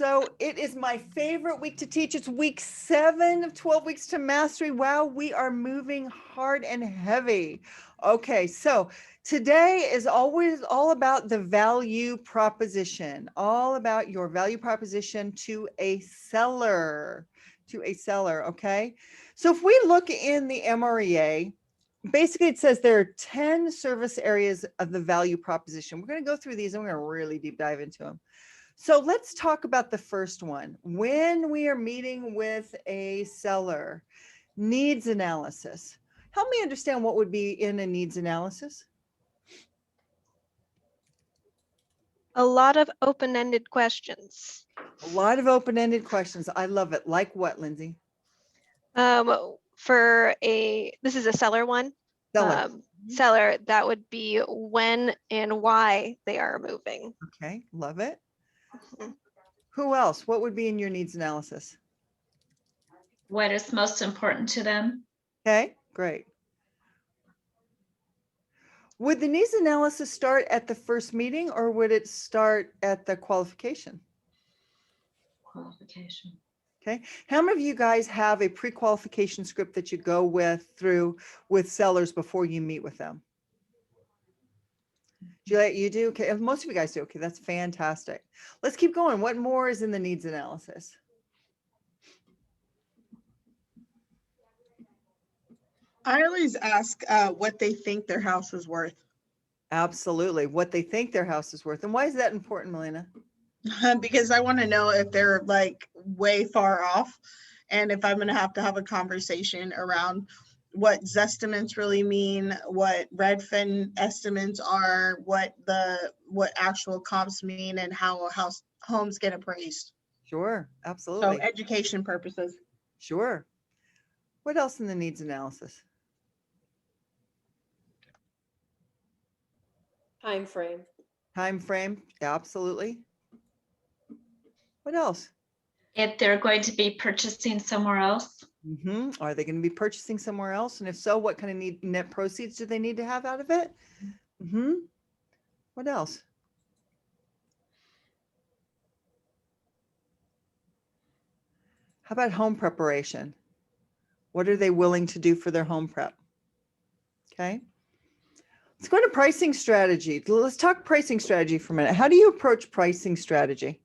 So it is my favorite week to teach. It's week 7 of 12 weeks to mastery. Wow, we are moving hard and heavy. Okay, so today is always all about the value proposition, all about your value proposition to a seller, okay? So if we look in the MREA, basically it says there are 10 service areas of the value proposition. We're going to go through these and we're going to really deep dive into them. So let's talk about the first one. When we are meeting with a seller, needs analysis. Help me understand what would be in a needs analysis. A lot of open-ended questions. A lot of open-ended questions. I love it. Like what, Lindsay? This is a seller one. Seller. Seller, that would be when and why they are moving. Okay, love it. Who else? What would be in your needs analysis? What is most important to them? Okay, great. Would the needs analysis start at the first meeting or would it start at the qualification? Qualification. Okay. How many of you guys have a pre-qualification script that you go through with sellers before you meet with them? Juliet, you do? Okay. Most of you guys do. Okay. That's fantastic. Let's keep going. What more is in the needs analysis? I always ask what they think their house is worth. Absolutely. What they think their house is worth. And why is that important, Melina? Because I want to know if they're like way far off and if I'm going to have a conversation around what Zestimates really mean, what Redfin estimates are, what actual comps mean, and how homes get appraised. Sure. Absolutely. So education purposes. Sure. What else in the needs analysis? Time frame. Time frame. Absolutely. What else? If they're going to be purchasing somewhere else. Are they going to be purchasing somewhere else? And if so, what kind of net proceeds do they need to have out of it? What else? How about home preparation? What are they willing to do for their home prep? Okay. Let's go to pricing strategy. Let's talk pricing strategy for a minute. How do you approach pricing strategy?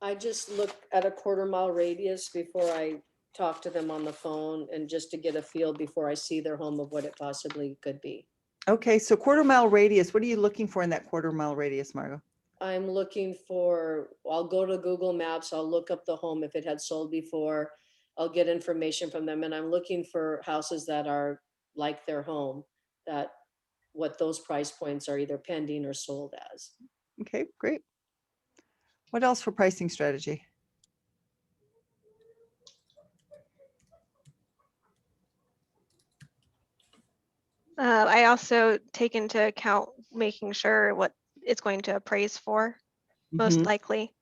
I just look at a 1/4 mile radius before I talk to them on the phone and just to get a feel before I see their home of what it possibly could be. Okay, so 1/4 mile radius. What are you looking for in that 1/4 mile radius, Margot? I'm looking for, I'll go to Google Maps, I'll look up the home if it had sold before, I'll get information from them, and I'm looking for houses that are like their home, that what those price points are either pending or sold as. Okay, great. What else for pricing strategy? I also take into account making sure what it's going to appraise for, most likely.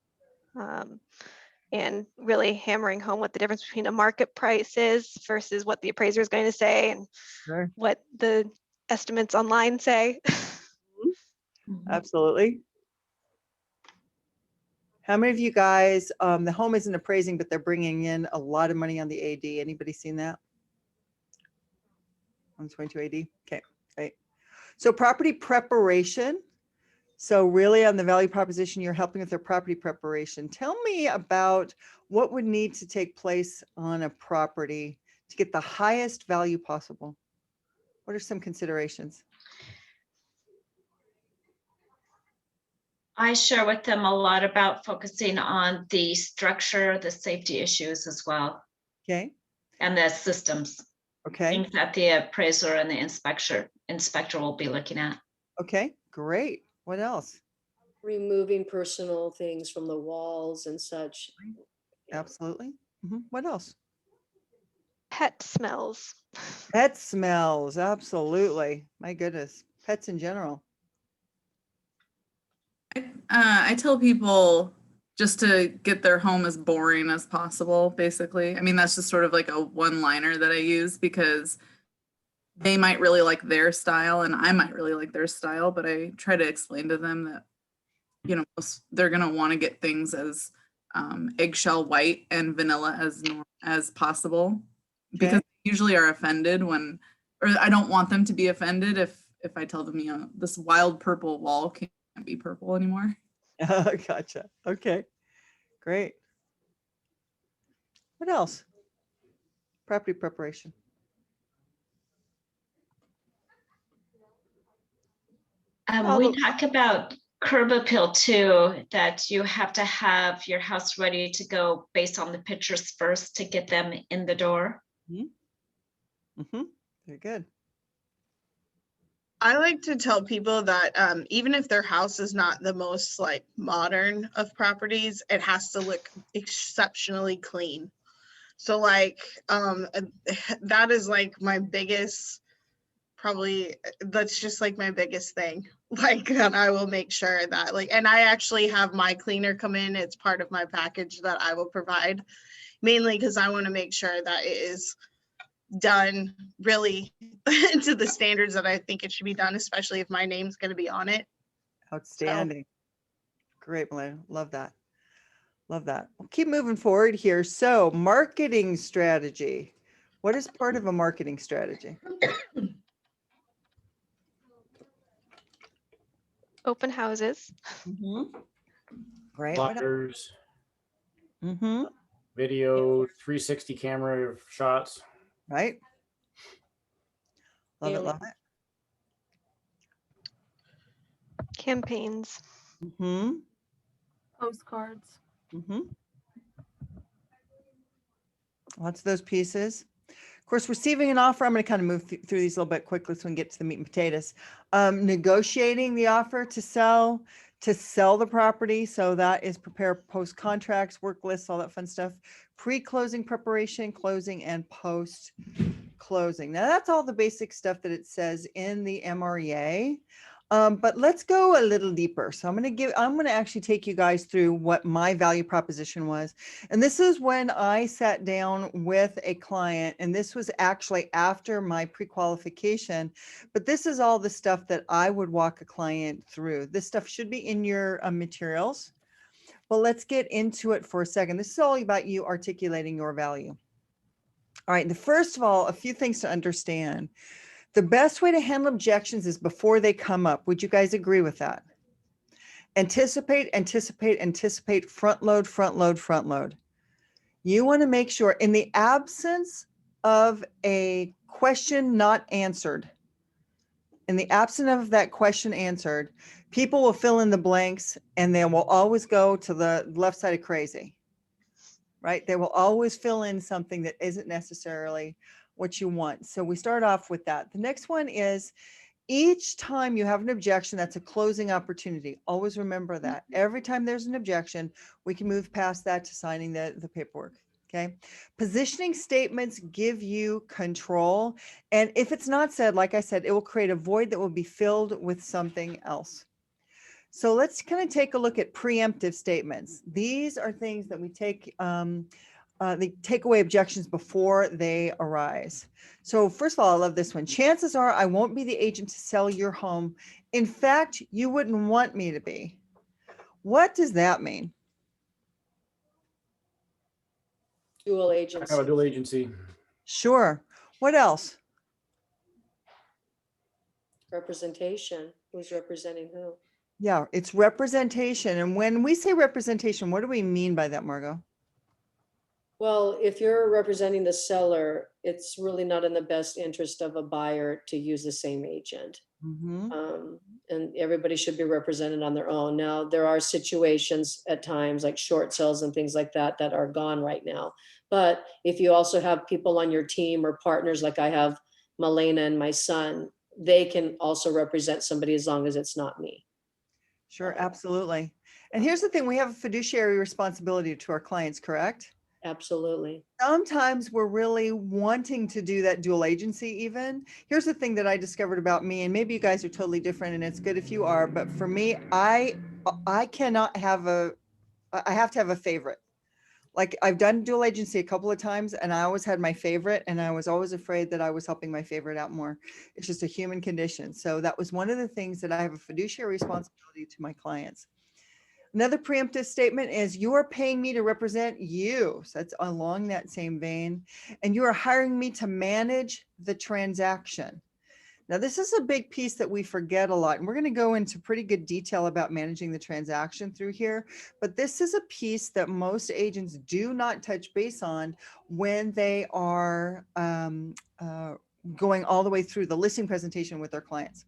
And really hammering home what the difference between a market price is versus what the appraiser is going to say and Sure. what the estimates online say. Absolutely. How many of you guys, the home isn't appraising, but they're bringing in a lot of money on the AD? Anybody seen that? 122 AD? Okay, great. So property preparation. So really on the value proposition, you're helping with their property preparation. Tell me about what would need to take place on a property to get the highest value possible. What are some considerations? I share with them a lot about focusing on the structure, the safety issues as well. Okay. And the systems. Okay. Things that the appraiser and the inspector will be looking at. Okay, great. What else? Removing personal things from the walls and such. Absolutely. What else? Pet smells. Pet smells. Absolutely. My goodness. Pets in general. I tell people just to get their home as boring as possible, basically. I mean, that's just sort of like a one-liner that I use because they might really like their style and I might really like their style, but I try to explain to them that, you know, they're going to want to get things as eggshell white and vanilla as possible, because Okay. they usually are offended when, or I don't want them to be offended if I tell them, you know, this wild purple wall can't be purple anymore. Gotcha. Okay, great. What else? Property preparation. We talk about curb appeal too, that you have to have your house ready to go based on the pictures first to get them in the door. Mm-hmm. Very good. I like to tell people that even if their house is not the most like modern of properties, it has to look exceptionally clean. So like that is like my biggest, probably that's just like my biggest thing. Like that I will make sure that like, and I actually have my cleaner come in. It's part of my package that I will provide, mainly because I want to make sure that it is done really to the standards that I think it should be done, especially if my name's going to be on it. Outstanding. Great, Melinda. Love that. Love that. We'll keep moving forward here. So marketing strategy. What is part of a marketing strategy? Open houses. Great. Flyers, Mm-hmm. video, 360 camera shots. Right. Love it. Daily. Love it. Campaigns. Mm-hmm. Postcards. Mm-hmm. Lots of those pieces. Of course, receiving an offer, I'm going to kind of move through these a little bit quickly so we can get to the meat and potatoes. Negotiating the offer to sell the property. So that is prepare post contracts, work lists, all that fun stuff. Pre-closing preparation, closing, and post closing. Now that's all the basic stuff that it says in the MREA. But let's go a little deeper. So I'm going to actually take you guys through what my value proposition was. And this is when I sat down with a client, and this was actually after my pre-qualification, but this is all the stuff that I would walk a client through. This stuff should be in your materials, but let's get into it for a second. This is all about you articulating your value. All right. First of all, a few things to understand. The best way to handle objections is before they come up. Would you guys agree with that? Anticipate, anticipate, anticipate, front load, front load, front load. You want to make sure in the absence of a question not answered, in the absence of that question answered, people will fill in the blanks and they will always go to the left side of crazy, right? They will always fill in something that isn't necessarily what you want. So we start off with that. The next one is each time you have an objection, that's a closing opportunity. Always remember that. Every time there's an objection, we can move past that to signing the paperwork. Okay. Positioning statements give you control. And if it's not said, like I said, it will create a void that will be filled with something else. So let's kind of take a look at preemptive statements. These are things that we take, they take away objections before they arise. So first of all, I love this one. Chances are I won't be the agent to sell your home. In fact, you wouldn't want me to be. What does that mean? Dual I agency. have a dual agency. Sure. What else? Representation. Who's representing who? Yeah, it's representation. And when we say representation, what do we mean by that, Margot? Well, if you're representing the seller, it's really not in the best interest of a buyer to use the same agent. And everybody should be represented on their own. Now, there are situations at times like short sales and things like that that are gone right now. But if you also have people on your team or partners, like I have Malena and my son, they can also represent somebody as long as it's not me. Sure, absolutely. And here's the thing, we have a fiduciary responsibility to our clients, correct? Absolutely. Sometimes we're really wanting to do that dual agency even. Here's the thing that I discovered about me, and maybe you guys are totally different and it's good if you are, but for me, I cannot have I have to have a favorite. Like I've done dual agency a couple of times and I always had my favorite and I was always afraid that I was helping my favorite out more. It's just a human condition. So that was one of the things that I have a fiduciary responsibility to my clients. Another preemptive statement is you are paying me to represent you. So that's along that same vein. And you are hiring me to manage the transaction. Now, this is a big piece that we forget a lot, and we're going to go into pretty good detail about managing the transaction through here. But this is a piece that most agents do not touch base on when they are going all the way through the listing presentation with their clients.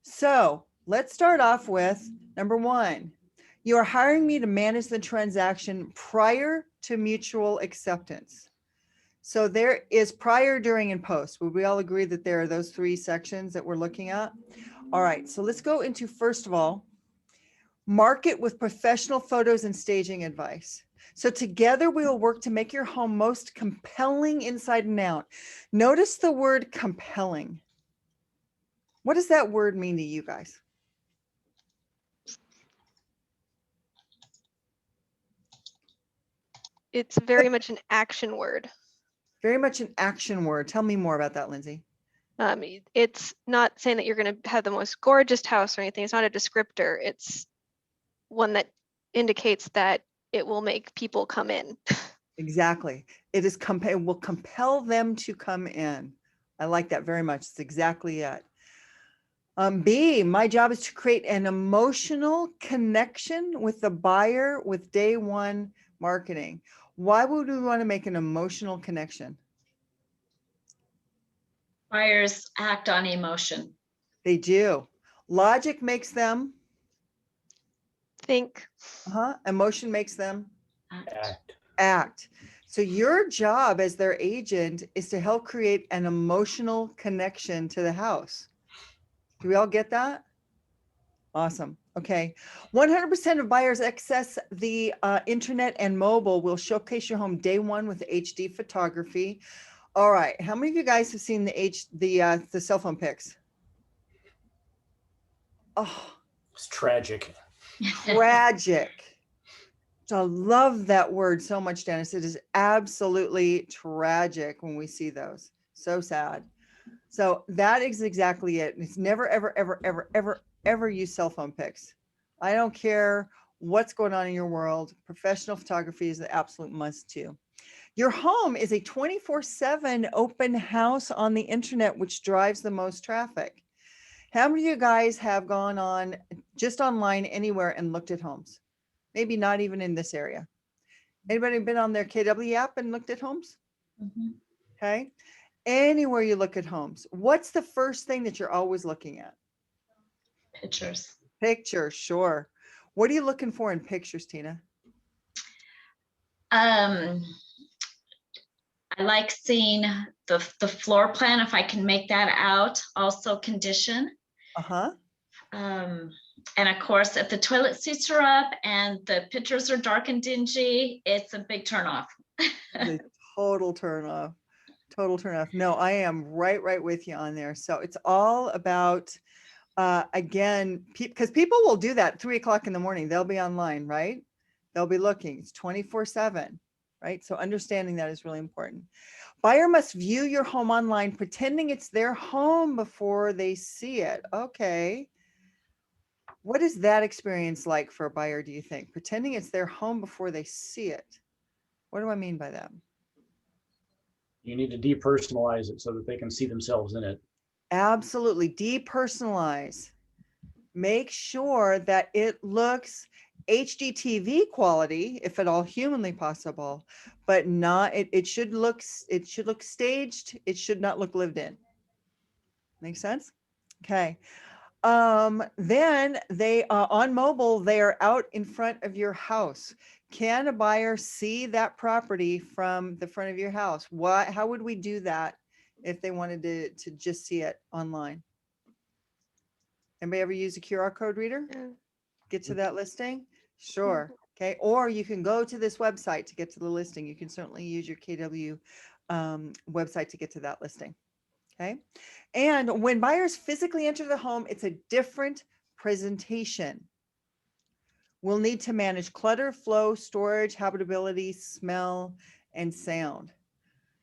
So let's start off with number one. You are hiring me to manage the transaction prior to mutual acceptance. So there is prior, during, and post. Would we all agree that there are those three sections that we're looking at? All right, so let's go into, first of all, market with professional photos and staging advice. So together we will work to make your home most compelling inside and out. Notice the word compelling. What does that word mean to you guys? It's very much an action word. Very much an action word. Tell me more about that, Lindsay. It's not saying that you're going to have the most gorgeous house or anything. It's not a descriptor. It's one that indicates that it will make people come in. Exactly. It is it will compel them to come in. I like that very much. It's exactly it. B, my job is to create an emotional connection with the buyer with day one marketing. Why would we want to make an emotional connection? Buyers act on emotion. They do. Logic makes them, Think. emotion makes them Act. act. So your job as their agent is to help create an emotional connection to the house. Do we all get that? Awesome. Okay. 100% of buyers access the internet and mobile will showcase your home day one with HD photography. All right. How many of you guys have seen the cell phone pics? Oh, It's tragic. tragic. I love that word so much, Dennis. It is absolutely tragic when we see those. So sad. So that is exactly it. It's never, ever, ever, ever, ever, ever use cell phone pics. I don't care what's going on in your world. Professional photography is the absolute must too. Your home is a 24/7 open house on the internet, which drives the most traffic. How many of you guys have gone on just online anywhere and looked at homes? Maybe not even in this area. Anybody been on their KW app and looked at homes? Mhm. Okay. Anywhere you look at homes, what's the first thing that you're always looking at? Pictures. Pictures, sure. What are you looking for in pictures, Tina? I like seeing the floor plan, if I can make that out, also condition. Uh-huh. And of course, if the toilet seats are up and the pictures are dark and dingy, it's a big turnoff. The total turn off. Total turn off. No, I am right with you on there. So it's all about, again, because people will do that 3 o'clock in the morning. They'll be online, right? They'll be looking. It's 24/7, right? So understanding that is really important. Buyer must view your home online, pretending it's their home before they see it. Okay. What is that experience like for a buyer, do you think? Pretending it's their home before they see it. What do I mean by that? You need to depersonalize it so that they can see themselves in it. Absolutely. Depersonalize. Make sure that it looks HDTV quality, if at all humanly possible, but not, it should look staged. It should not look lived in. Make sense? Okay. Then they on mobile, they are out in front of your house. Can a buyer see that property from the front of your house? How would we do that if they wanted to just see it online? Anybody ever use a QR code reader? Get to that listing? Sure. Okay. Or you can go to this website to get to the listing. You can certainly use your KW website to get to that listing. Okay. And when buyers physically enter the home, it's a different presentation. We'll need to manage clutter, flow, storage, habitability, smell, and sound.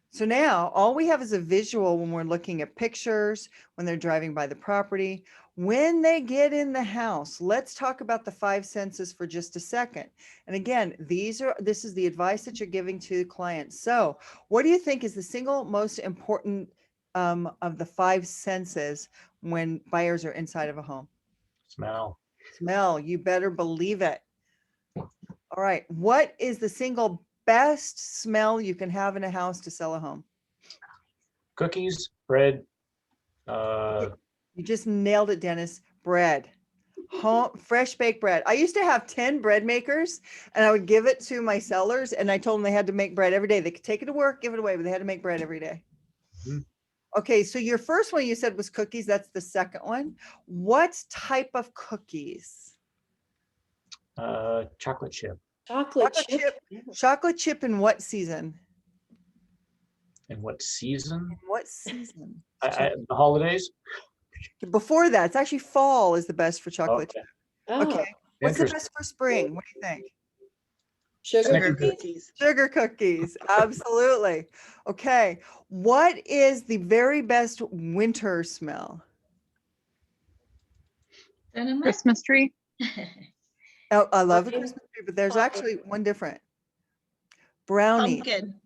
So now all we have is a visual when we're looking at pictures, when they're driving by the property. When they get in the house, let's talk about the 5 senses for just a second. And again, this is the advice that you're giving to clients. So what do you think is the single most important of the 5 senses when buyers are inside of a home? Smell. Smell, you better believe it. All right, what is the single best smell you can have in a house to sell a home? Cookies, bread, You just nailed it, Dennis. Bread. Home, fresh baked bread. I used to have 10 bread makers and I would give it to my sellers and I told them they had to make bread every day. They could take it to work, give it away, but they had to make bread every day. Mhm. Okay, so your first one you said was cookies. That's the second one. What type of cookies? chocolate chip. Chocolate chip. Chocolate chip in what season? And what season? In what season? The holidays? Before that, it's actually fall is the best for chocolate Okay. chip. Oh, Okay. What's the Interesting. best for spring? What do you think? sugar Sugar cookies. cookies. Sugar cookies. Absolutely. Okay. What is the very best winter smell? Cinnamon? Christmas tree. Oh, I love the Pumpkin. Christmas tree, but there's Pumpkin. actually one different. Brownies. Pumpkin.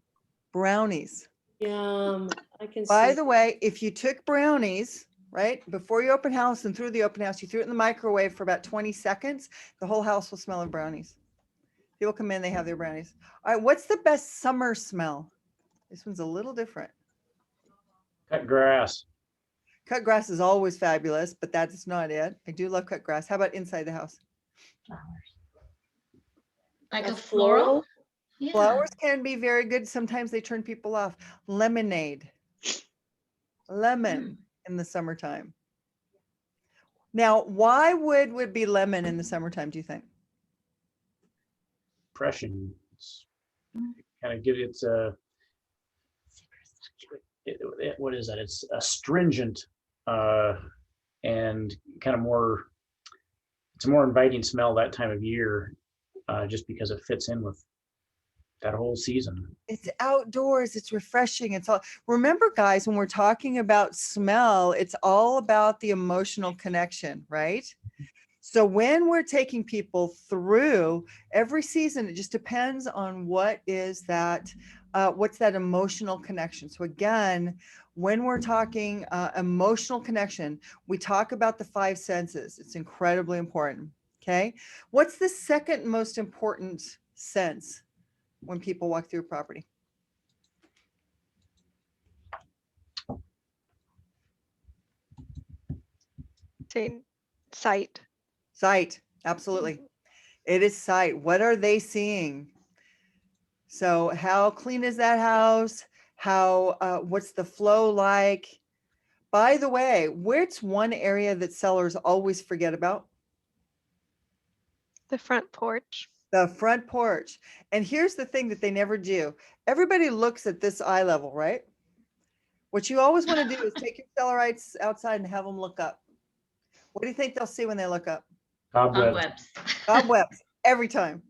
Brownies. Yum. I can By see. the way, if you took brownies, right, before you open house and through the open house, you threw it in the microwave for about 20 seconds, the whole house will smell of brownies. People come in, they have their brownies. All right, what's the best summer smell? This one's a little different. Cut grass. Cut grass is always fabulous, but that's not it. I do love cut grass. How about inside the house? Like a A floral? floral? Yeah. Flowers can be very good. Sometimes they turn people off. Lemonade. Lemon in the summertime. Now, why would be lemon in the summertime, do you think? Impression. Kind of give it what is that? It's astringent and kind of more. It's a more inviting smell that time of year, just because it fits in with that whole season. It's outdoors, it's refreshing. It's all, remember guys, when we're talking about smell, it's all about the emotional connection, right? So when we're taking people through every season, it just depends on what is that, what's that emotional connection. So again, when we're talking emotional connection, we talk about the 5 senses. It's incredibly important. Okay. What's the second most important sense when people walk through a property? Say sight. Sight, absolutely. It is sight. What are they seeing? So how clean is that house? How, what's the flow like? By the way, where's one area that sellers always forget about? The front porch. The front porch. And here's the thing that they never do. Everybody looks at this eye level, right? What you always want to do is take your sellerites outside and have them look up. What do you think they'll see when they look up? Cobwebs. Cobwebs. Cobwebs, every time.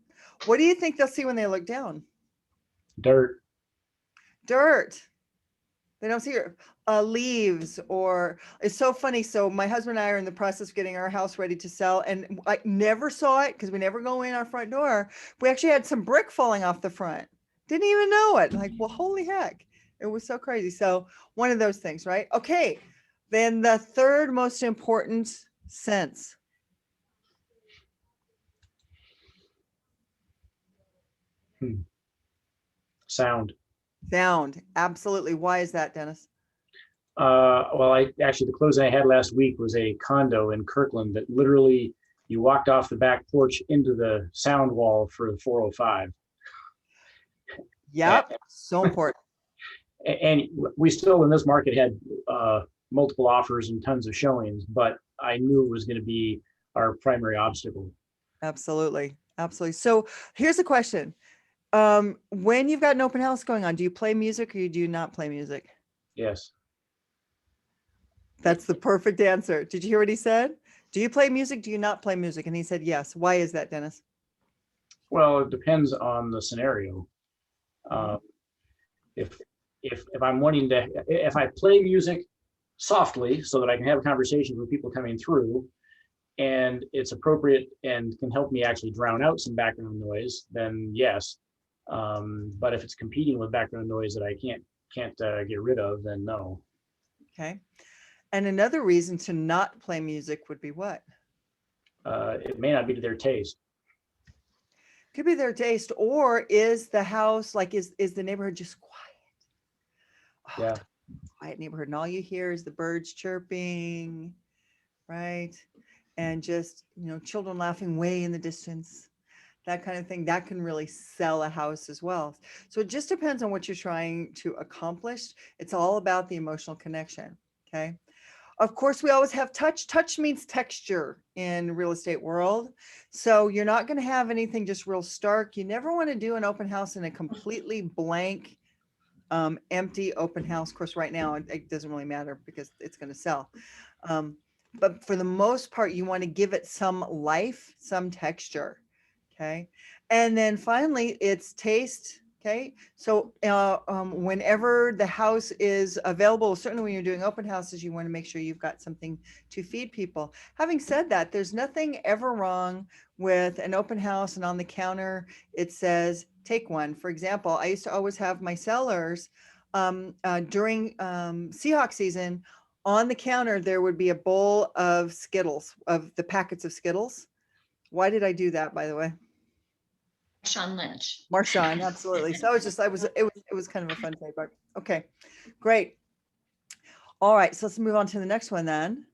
What do you think they'll see when they look down? Dirt. Dirt. They don't see leaves, or it's so funny. So my husband and I are in the process of getting our house ready to sell, and I never saw it because we never go in our front door. We actually had some brick falling off the front. Didn't even know it. Like, well, holy heck. It was so crazy. So one of those things, right? Okay. Then the third most important sense. Sound. Sound. Absolutely. Why is that, Dennis? Well, the closing I had last week was a condo in Kirkland that literally you walked off the back porch into the sound wall for the 405. Yep. So important. And we still in this market had multiple offers and tons of showings, but I knew it was going to be our primary obstacle. Absolutely. Absolutely. So here's a question. When you've got an open house going on, do you play music or do you not play music? Yes. That's the perfect answer. Did you hear what he said? Do you play music? Do you not play music? And he said, yes. Why is that, Dennis? Well, it depends on the scenario. Uh, if I'm wanting to, if I play music softly so that I can have conversations with people coming through, and it's appropriate and can help me actually drown out some background noise, then yes. But if it's competing with background noise that I can't get rid of, then no. Okay. And another reason to not play music would be what? It may not be to their taste. Could be their taste, or is the house like, is the neighborhood just quiet? Oh, Yeah. quiet neighborhood, and all you hear is the birds chirping, right? And just, children laughing way in the distance, that kind of thing. That can really sell a house as well. So it just depends on what you're trying to accomplish. It's all about the emotional connection. Okay. Of course, we always have touch. Touch means texture in real estate world. So you're not going to have anything just real stark. You never want to do an open house in a completely blank, empty open house. Of course, right now it doesn't really matter because it's going to sell. But for the most part, you want to give it some life, some texture. Okay. And then finally, it's taste. Okay. So whenever the house is available, certainly when you're doing open houses, you want to make sure you've got something to feed people. Having said that, there's nothing ever wrong with an open house, and on the counter, it says, take one. For example, I used to always have my sellers during Seahawk season. On the counter, there would be a bowl of Skittles, of the packets of Skittles. Why did I do that, by the way? Sean Lynch. Marshawn, absolutely. So it was kind of a fun trademark. Okay, great. All right, so let's move on to the next one then.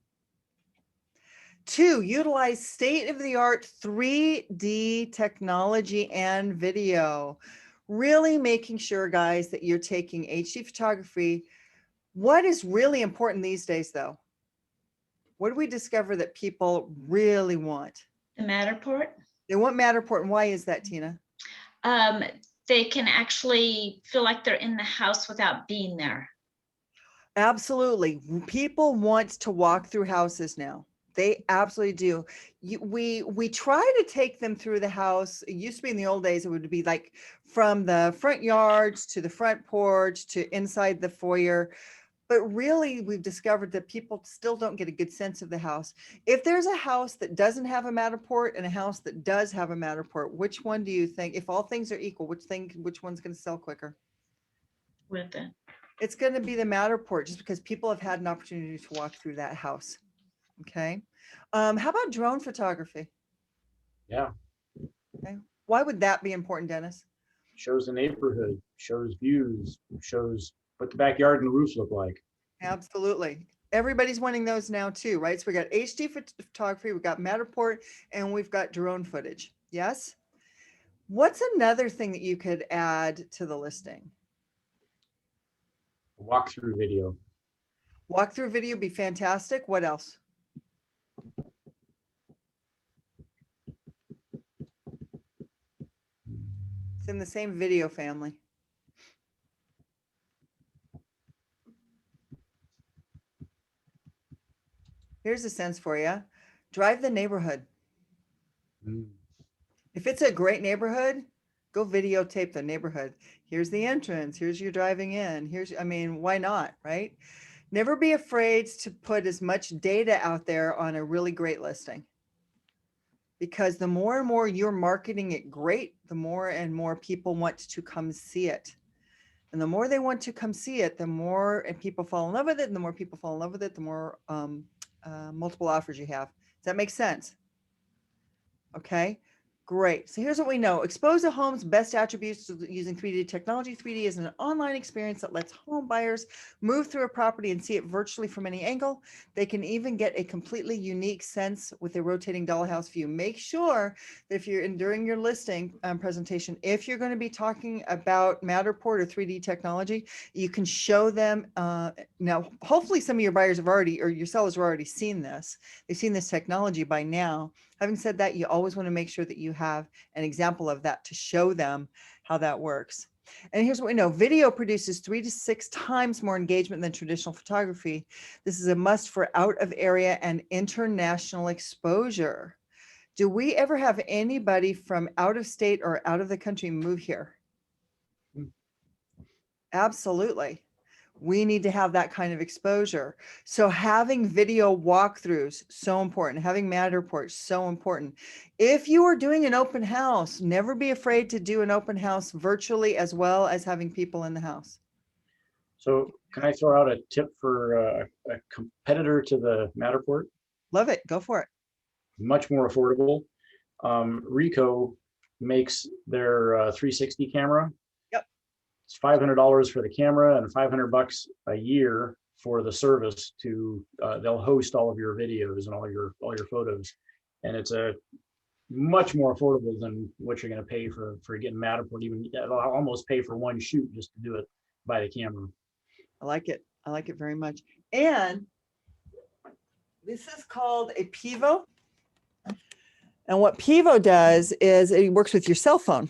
2, utilize state-of-the-art 3D technology and video. Really making sure, guys, that you're taking HD photography. What is really important these days, though? What do we discover that people really want? The Matterport. They want Matterport. And why is that, Tina? They can actually feel like they're in the house without being there. Absolutely. People want to walk through houses now. They absolutely do. We try to take them through the house. It used to be in the old days, it would be like from the front yards to the front porch to inside the foyer. But really, we've discovered that people still don't get a good sense of the house. If there's a house that doesn't have a Matterport and a house that does have a Matterport, which one do you think, if all things are equal, which one's going to sell quicker? With it. It's going to be the Matterport, just because people have had an opportunity to walk through that house. Okay. How about drone photography? Yeah. Okay. Why would that be important, Dennis? Shows the neighborhood, shows views, shows what the backyard and the roofs look like. Absolutely. Everybody's wanting those now too, right? So we got HD photography, we've got Matterport, and we've got drone footage. Yes. What's another thing that you could add to the listing? Walkthrough video. Walkthrough video would be fantastic. What else? It's in the same video family. Here's a sense for you. Drive the neighborhood. Mm. If it's a great neighborhood, go videotape the neighborhood. Here's the entrance. Here's you driving in. Why not, right? Never be afraid to put as much data out there on a really great listing. Because the more and more you're marketing it great, the more and more people want to come see it. And the more they want to come see it, the more and people fall in love with it. And the more people fall in love with it, the more multiple offers you have. Does that make sense? Okay, great. So here's what we know. Expose a home's best attributes using 3D technology. 3D is an online experience that lets home buyers move through a property and see it virtually from any angle. They can even get a completely unique sense with a rotating dollhouse view. Make sure that if you're during your listing presentation, if you're going to be talking about Matterport or 3D technology, you can show them. Now, hopefully some of your buyers have already, or your sellers have already seen this. They've seen this technology by now. Having said that, you always want to make sure that you have an example of that to show them how that works. And here's what we know. Video produces 3 to 6 times more engagement than traditional photography. This is a must for out of area and international exposure. Do we ever have anybody from out of state or out of the country move here? Mm. Absolutely. We need to have that kind of exposure. So having video walkthroughs, so important. Having Matterport, so important. If you are doing an open house, never be afraid to do an open house virtually as well as having people in the house. So can I throw out a tip for a competitor to the Matterport? Love it. Go for it. Much more affordable. Ricoh makes their 360 camera. Yep. It's $500 for the camera and $500 a year for the service to they'll host all of your videos and all your photos, and it's a much more affordable than what you're going to pay for getting Matterport. Even it'll almost pay for one shoot just to do it by the camera. I like it. I like it very much. And this is called a Pivo. And what Pivo does is it works with your cell phone,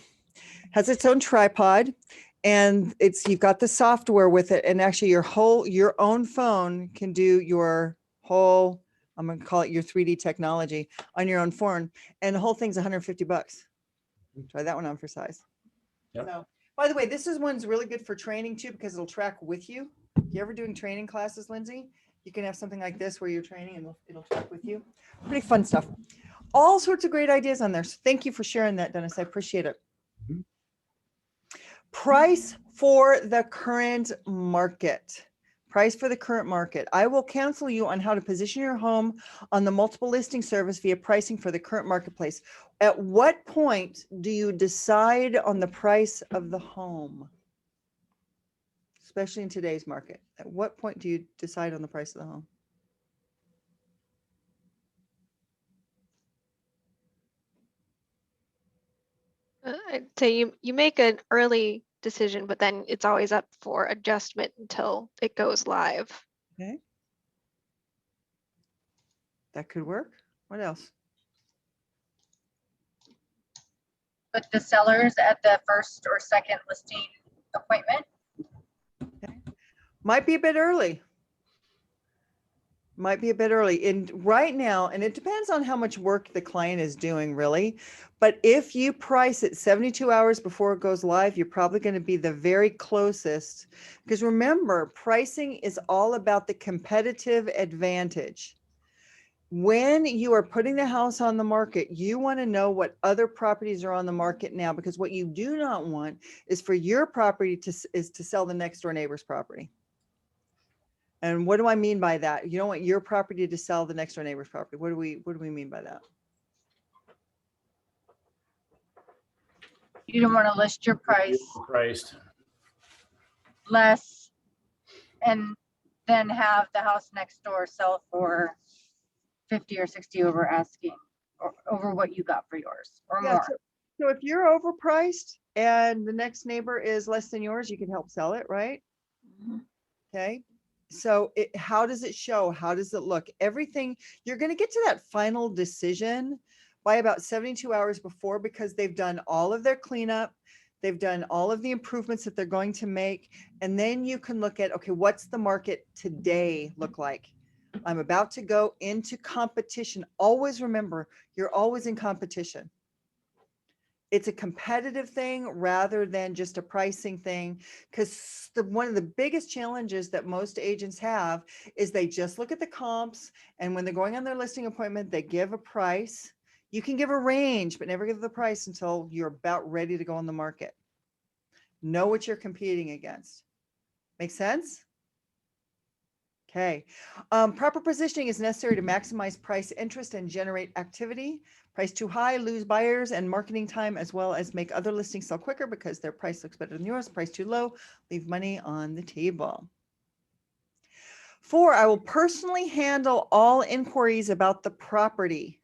has its own tripod, and you've got the software with it. And actually your own phone can do your whole, I'm going to call it your 3D technology on your own phone. And the whole thing's $150. Try that one on for size. Yep. So, by the way, this one's really good for training too, because it'll track with you. You ever doing training classes, Lindsay? You can have something like this where you're training and it'll track with you. Pretty fun stuff. All sorts of great ideas on there. So thank you for sharing that, Dennis. I appreciate it. Mhm. Price for the current market. Price for the current market. I will counsel you on how to position your home on the multiple listing service via pricing for the current marketplace. At what point do you decide on the price of the home? Especially in today's market. At what point do you decide on the price of the home? I'd say you make an early decision, but then it's always up for adjustment until it goes live. Okay. That could work. What else? With the sellers at the first or second listing appointment. Might be a bit early. Might be a bit early. And right now, and it depends on how much work the client is doing, really. But if you price it 72 hours before it goes live, you're probably going to be the very closest. Because remember, pricing is all about the competitive advantage. When you are putting the house on the market, you want to know what other properties are on the market now, because what you do not want is for your property to sell the next door neighbor's property. And what do I mean by that? You don't want your property to sell the next door neighbor's property. What do we mean by that? You don't want to list your price Priced. less and then have the house next door sell for 50 or 60 over asking or over what you got for yours or Yeah, more. so if you're overpriced and the next neighbor is less than yours, you can help sell it, right? Mhm. Okay. So how does it show? How does it look? Everything, you're going to get to that final decision by about 72 hours before, because they've done all of their cleanup. They've done all of the improvements that they're going to make. And then you can look at, okay, what's the market today look like? I'm about to go into competition. Always remember, you're always in competition. It's a competitive thing rather than just a pricing thing, because one of the biggest challenges that most agents have is they just look at the comps, and when they're going on their listing appointment, they give a price. You can give a range, but never give the price until you're about ready to go on the market. Know what you're competing against. Make sense? Okay. Proper positioning is necessary to maximize price interest and generate activity. Price too high, lose buyers and marketing time, as well as make other listings sell quicker because their price looks better than yours. Price too low, leave money on the table. 4, I will personally handle all inquiries about the property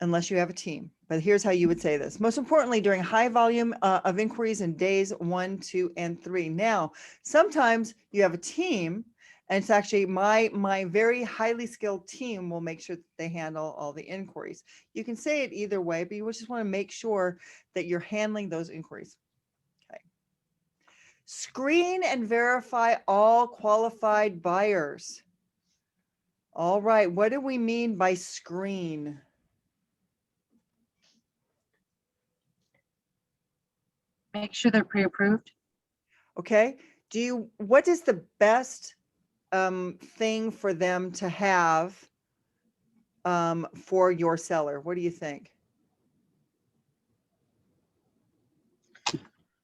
unless you have a team. But here's how you would say this. Most importantly, during high volume of inquiries in days 1, 2, and 3. Now, sometimes you have a team, and it's actually my very highly skilled team will make sure that they handle all the inquiries. You can say it either way, but you just want to make sure that you're handling those inquiries. Okay. Screen and verify all qualified buyers. All right, what do we mean by screen? make sure they're pre-approved. Okay, what is the best thing for them to have for your seller? What do you think?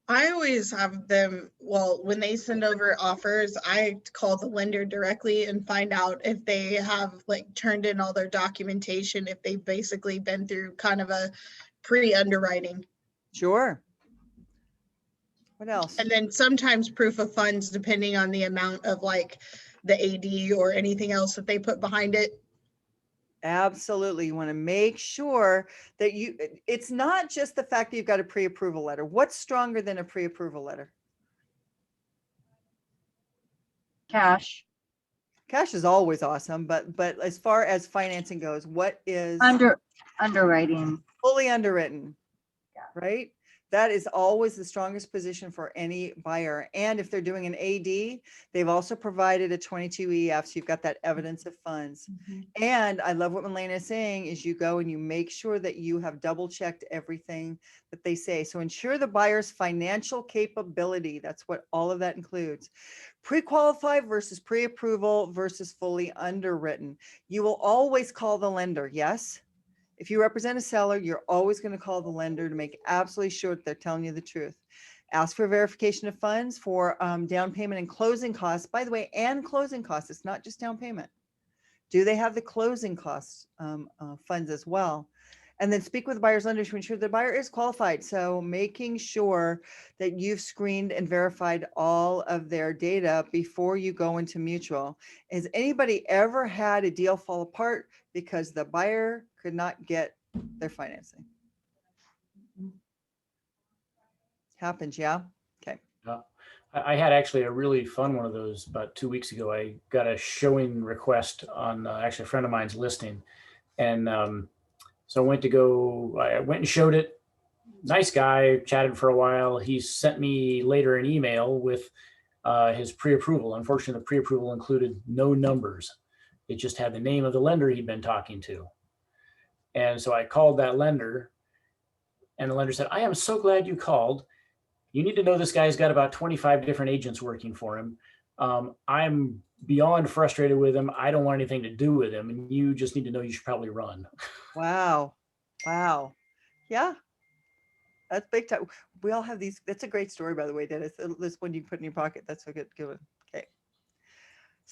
I always have them, well, when they send over offers, I call the lender directly and find out if they have like turned in all their documentation, if they've basically been through kind of a pre-underwriting. Sure. What else? And then sometimes proof of funds, depending on the amount of like the AD or anything else that they put behind it. Absolutely. You want to make sure that it's not just the fact that you've got a pre-approval letter. What's stronger than a pre-approval letter? Cash, Cash is always awesome, but as far as financing goes, what is underwriting. fully underwritten? Yeah. Right? That is always the strongest position for any buyer. And if they're doing an AD, they've also provided a 22EF. So you've got that evidence of funds. And I love what Melena is saying is you go and you make sure that you have double checked everything that they say. So ensure the buyer's financial capability. That's what all of that includes. Pre-qualified versus pre-approval versus fully underwritten. You will always call the lender. Yes. If you represent a seller, you're always going to call the lender to make absolutely sure that they're telling you the truth. Ask for verification of funds for down payment and closing costs. By the way, and closing costs. It's not just down payment. Do they have the closing costs funds as well? And then speak with the buyer's lender to ensure the buyer is qualified. So making sure that you've screened and verified all of their data before you go into mutual. Has anybody ever had a deal fall apart because the buyer could not get their financing? Happens, yeah? Okay. I had actually a really fun one of those about 2 weeks ago. I got a showing request on actually a friend of mine's listing. And so I went and showed it. Nice guy, chatted for a while. He sent me later an email with his pre-approval. Unfortunately, the pre-approval included no numbers. It just had the name of the lender he'd been talking to. And so I called that lender, and the lender said, "I am so glad you called. You need to know this guy's got about 25 different agents working for him. I'm beyond frustrated with him. I don't want anything to do with him. And you just need to know you should probably run." Wow. Wow. Yeah. That's big time. We all have these. That's a great story, by the way, Dennis. This one you can put in your pocket. That's a good one. Okay.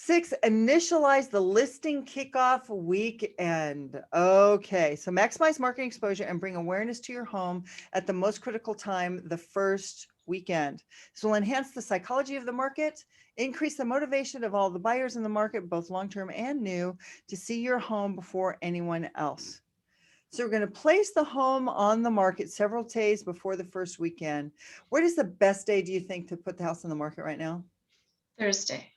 6, initialize the listing kickoff weekend. Okay, so maximize marketing exposure and bring awareness to your home at the most critical time, the first weekend. This will enhance the psychology of the market, increase the motivation of all the buyers in the market, both long-term and new, to see your home before anyone else. So we're going to place the home on the market several days before the first weekend. What is the best day, do you think, to put the house on the market right now? Thursday.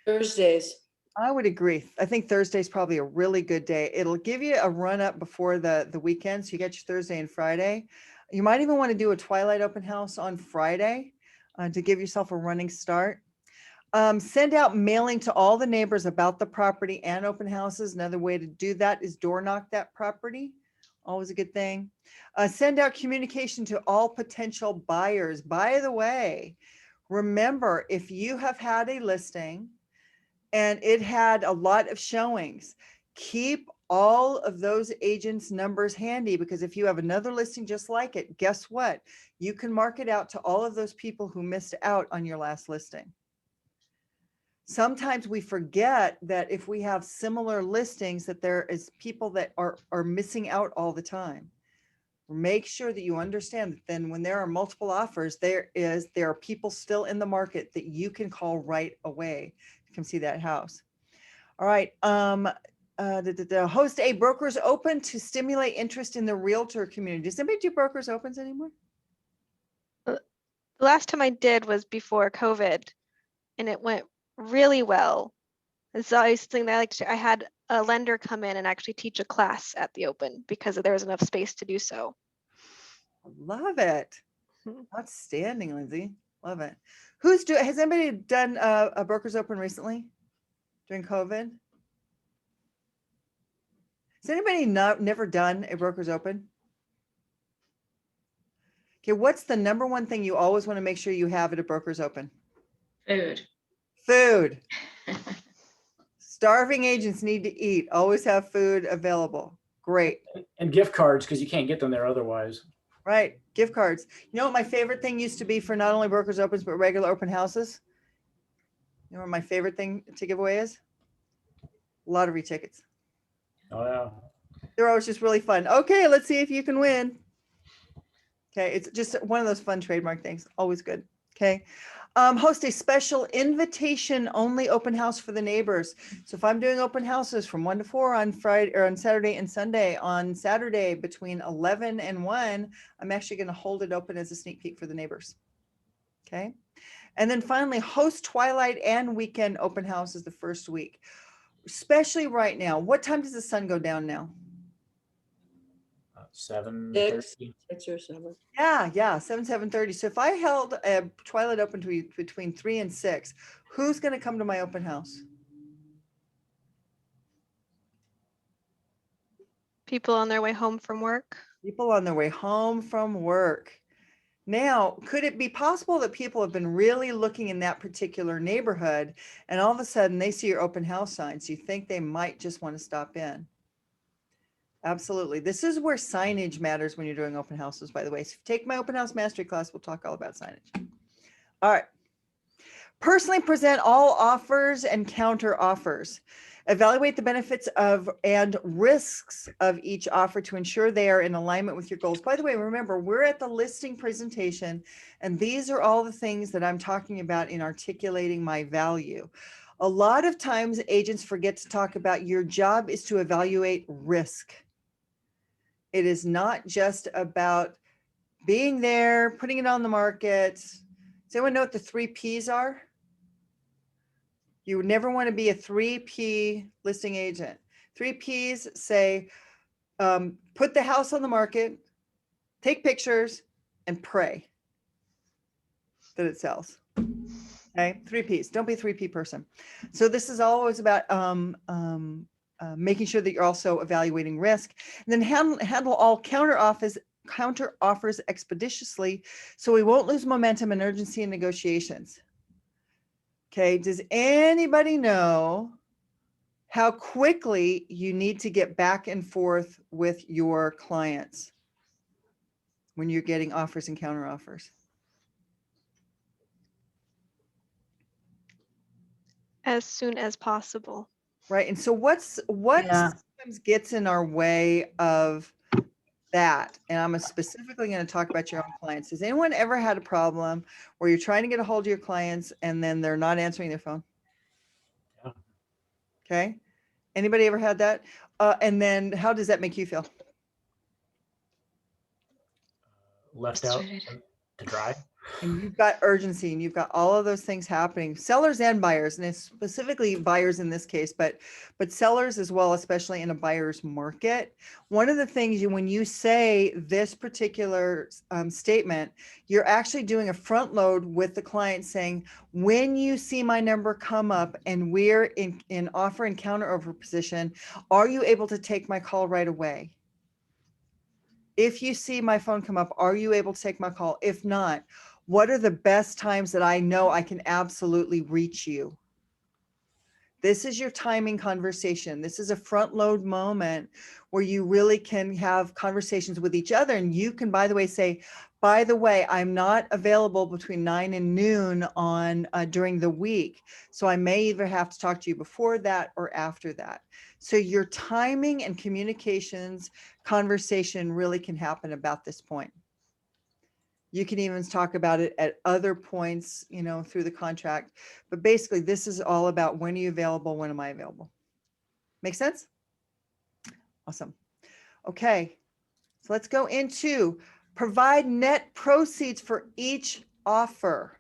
Thursdays. I would agree. I think Thursday is probably a really good day. It'll give you a run up before the weekend. So you get your Thursday and Friday. You might even want to do a twilight open house on Friday to give yourself a running start. Send out mailing to all the neighbors about the property and open houses. Another way to do that is door knock that property. Always a good thing. Send out communication to all potential buyers. By the way, remember, if you have had a listing and it had a lot of showings, keep all of those agents' numbers handy, because if you have another listing just like it, guess what? You can mark it out to all of those people who missed out on your last listing. Sometimes we forget that if we have similar listings, that there is people that are missing out all the time. Make sure that you understand that then when there are multiple offers, there are people still in the market that you can call right away to come see that house. All right. Host a brokers open to stimulate interest in the realtor community. Does anybody do brokers opens anymore? The last time I did was before COVID, and it went really well. It's always something that I like to. I had a lender come in and actually teach a class at the open because there was enough space to do so. Love it. Mhm. Outstanding, Lindsay. Love it. Has anybody done a brokers open recently during COVID? Has anybody never done a brokers open? Okay, what's the number one thing you always want to make sure you have at a broker's open? Food. Food. Starving agents need to eat. Always have food available. Great. And gift cards, because you can't get them there otherwise. Right. Gift cards. You know what my favorite thing used to be for not only brokers opens, but regular open houses? You know what my favorite thing to give away is? Lottery tickets. Oh, yeah. They're always just really fun. Okay, let's see if you can win. Okay, it's just one of those fun trademark things. Always good. Okay. Host a special invitation only open house for the neighbors. So if I'm doing open houses from 1 to 4 on Friday or on Saturday and Sunday, on Saturday between 11 and 1, I'm actually going to hold it open as a sneak peek for the neighbors. Okay. And then finally, host twilight and weekend open houses the first week, especially right now. What time does the sun go down now? 7:30. 6 or 7. Yeah, 7:30. So if I held a twilight open between 3 and 6, who's going to come to my open house? People on their way home from work. People on their way home from work. Now, could it be possible that people have been really looking in that particular neighborhood and all of a sudden they see your open house signs? You think they might just want to stop in? Absolutely. This is where signage matters when you're doing open houses, by the way. So if you take my open house mastery class, we'll talk all about signage. All right. Personally present all offers and counter offers. Evaluate the benefits of and risks of each offer to ensure they are in alignment with your goals. By the way, remember, we're at the listing presentation, and these are all the things that I'm talking about in articulating my value. A lot of times agents forget to talk about your job is to evaluate risk. It is not just about being there, putting it on the market. Does anyone know what the 3 Ps are? You would never want to be a 3P listing agent. 3 Ps say, put the house on the market, take pictures, and pray that it sells. Okay, 3 Ps. Don't be a 3P person. So this is always about making sure that you're also evaluating risk, and then handle all counter offers expeditiously, so we won't lose momentum and urgency in negotiations. Okay, does anybody know how quickly you need to get back and forth with your clients when you're getting offers and counter offers? As soon as possible. Right. And so what Yeah. sometimes gets in our way of that? And I'm specifically going to talk about your own clients. Has anyone ever had a problem where you're trying to get a hold of your clients and then they're not answering their phone? Yeah. Okay. Anybody ever had that? And then how does that make you feel? Left out Frustrated. to dry. And you've got urgency and you've got all of those things happening, sellers and buyers, and it's specifically buyers in this case, but sellers as well, especially in a buyer's market. One of the things when you say this particular statement, you're actually doing a front load with the client saying, when you see my number come up and we're in offer and counter over position, are you able to take my call right away? If you see my phone come up, are you able to take my call? If not, what are the best times that I know I can absolutely reach you? This is your timing conversation. This is a front load moment where you really can have conversations with each other. And you can, by the way, say, by the way, I'm not available between 9 and noon on during the week. So I may either have to talk to you before that or after that. So your timing and communications conversation really can happen about this point. You can even talk about it at other points, you know, through the contract. But basically, this is all about when are you available? When am I available? Make sense? Awesome. Okay, so let's go into provide net proceeds for each offer.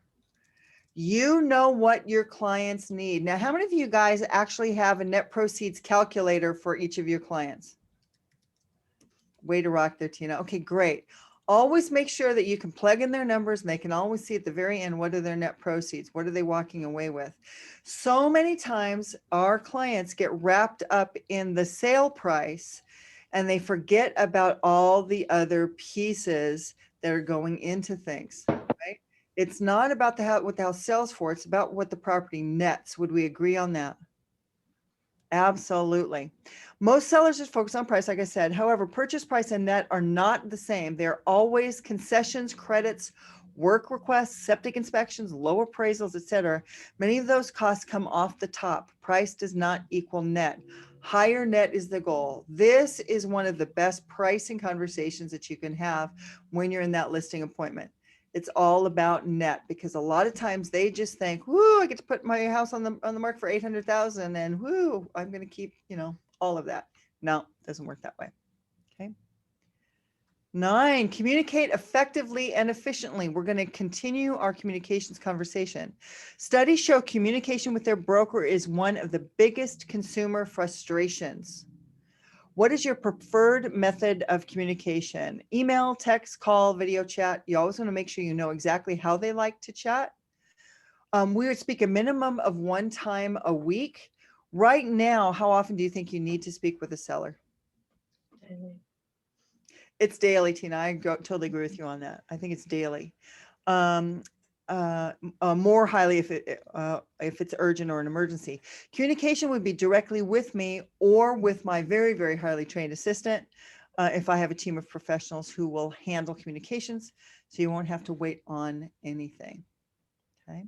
You know what your clients need. Now, how many of you guys actually have a net proceeds calculator for each of your clients? Way to rock there, Tina. Okay, great. Always make sure that you can plug in their numbers and they can always see at the very end, what are their net proceeds? What are they walking away with? So many times our clients get wrapped up in the sale price and they forget about all the other pieces that are going into things, right? It's not about what the house sells for, it's about what the property nets. Would we agree on that? Absolutely. Most sellers just focus on price, like I said. However, purchase price and net are not the same. They're always concessions, credits, work requests, septic inspections, low appraisals, etc. Many of those costs come off the top. Price does not equal net. Higher net is the goal. This is one of the best pricing conversations that you can have when you're in that listing appointment. It's all about net, because a lot of times they just think, whoo, I get to put my house on the market for 800,000 and whoo, I'm going to keep, all of that. No, it doesn't work that way. Okay. 9, communicate effectively and efficiently. We're going to continue our communications conversation. Studies show communication with their broker is one of the biggest consumer frustrations. What is your preferred method of communication? Email, text, call, video chat. You always want to make sure you know exactly how they like to chat. We would speak a minimum of 1 time a week. Right now, how often do you think you need to speak with a seller? It's daily, Tina. I totally agree with you on that. I think it's daily. More highly if it's urgent or an emergency. Communication would be directly with me or with my very, very highly trained assistant if I have a team of professionals who will handle communications, so you won't have to wait on anything. Okay.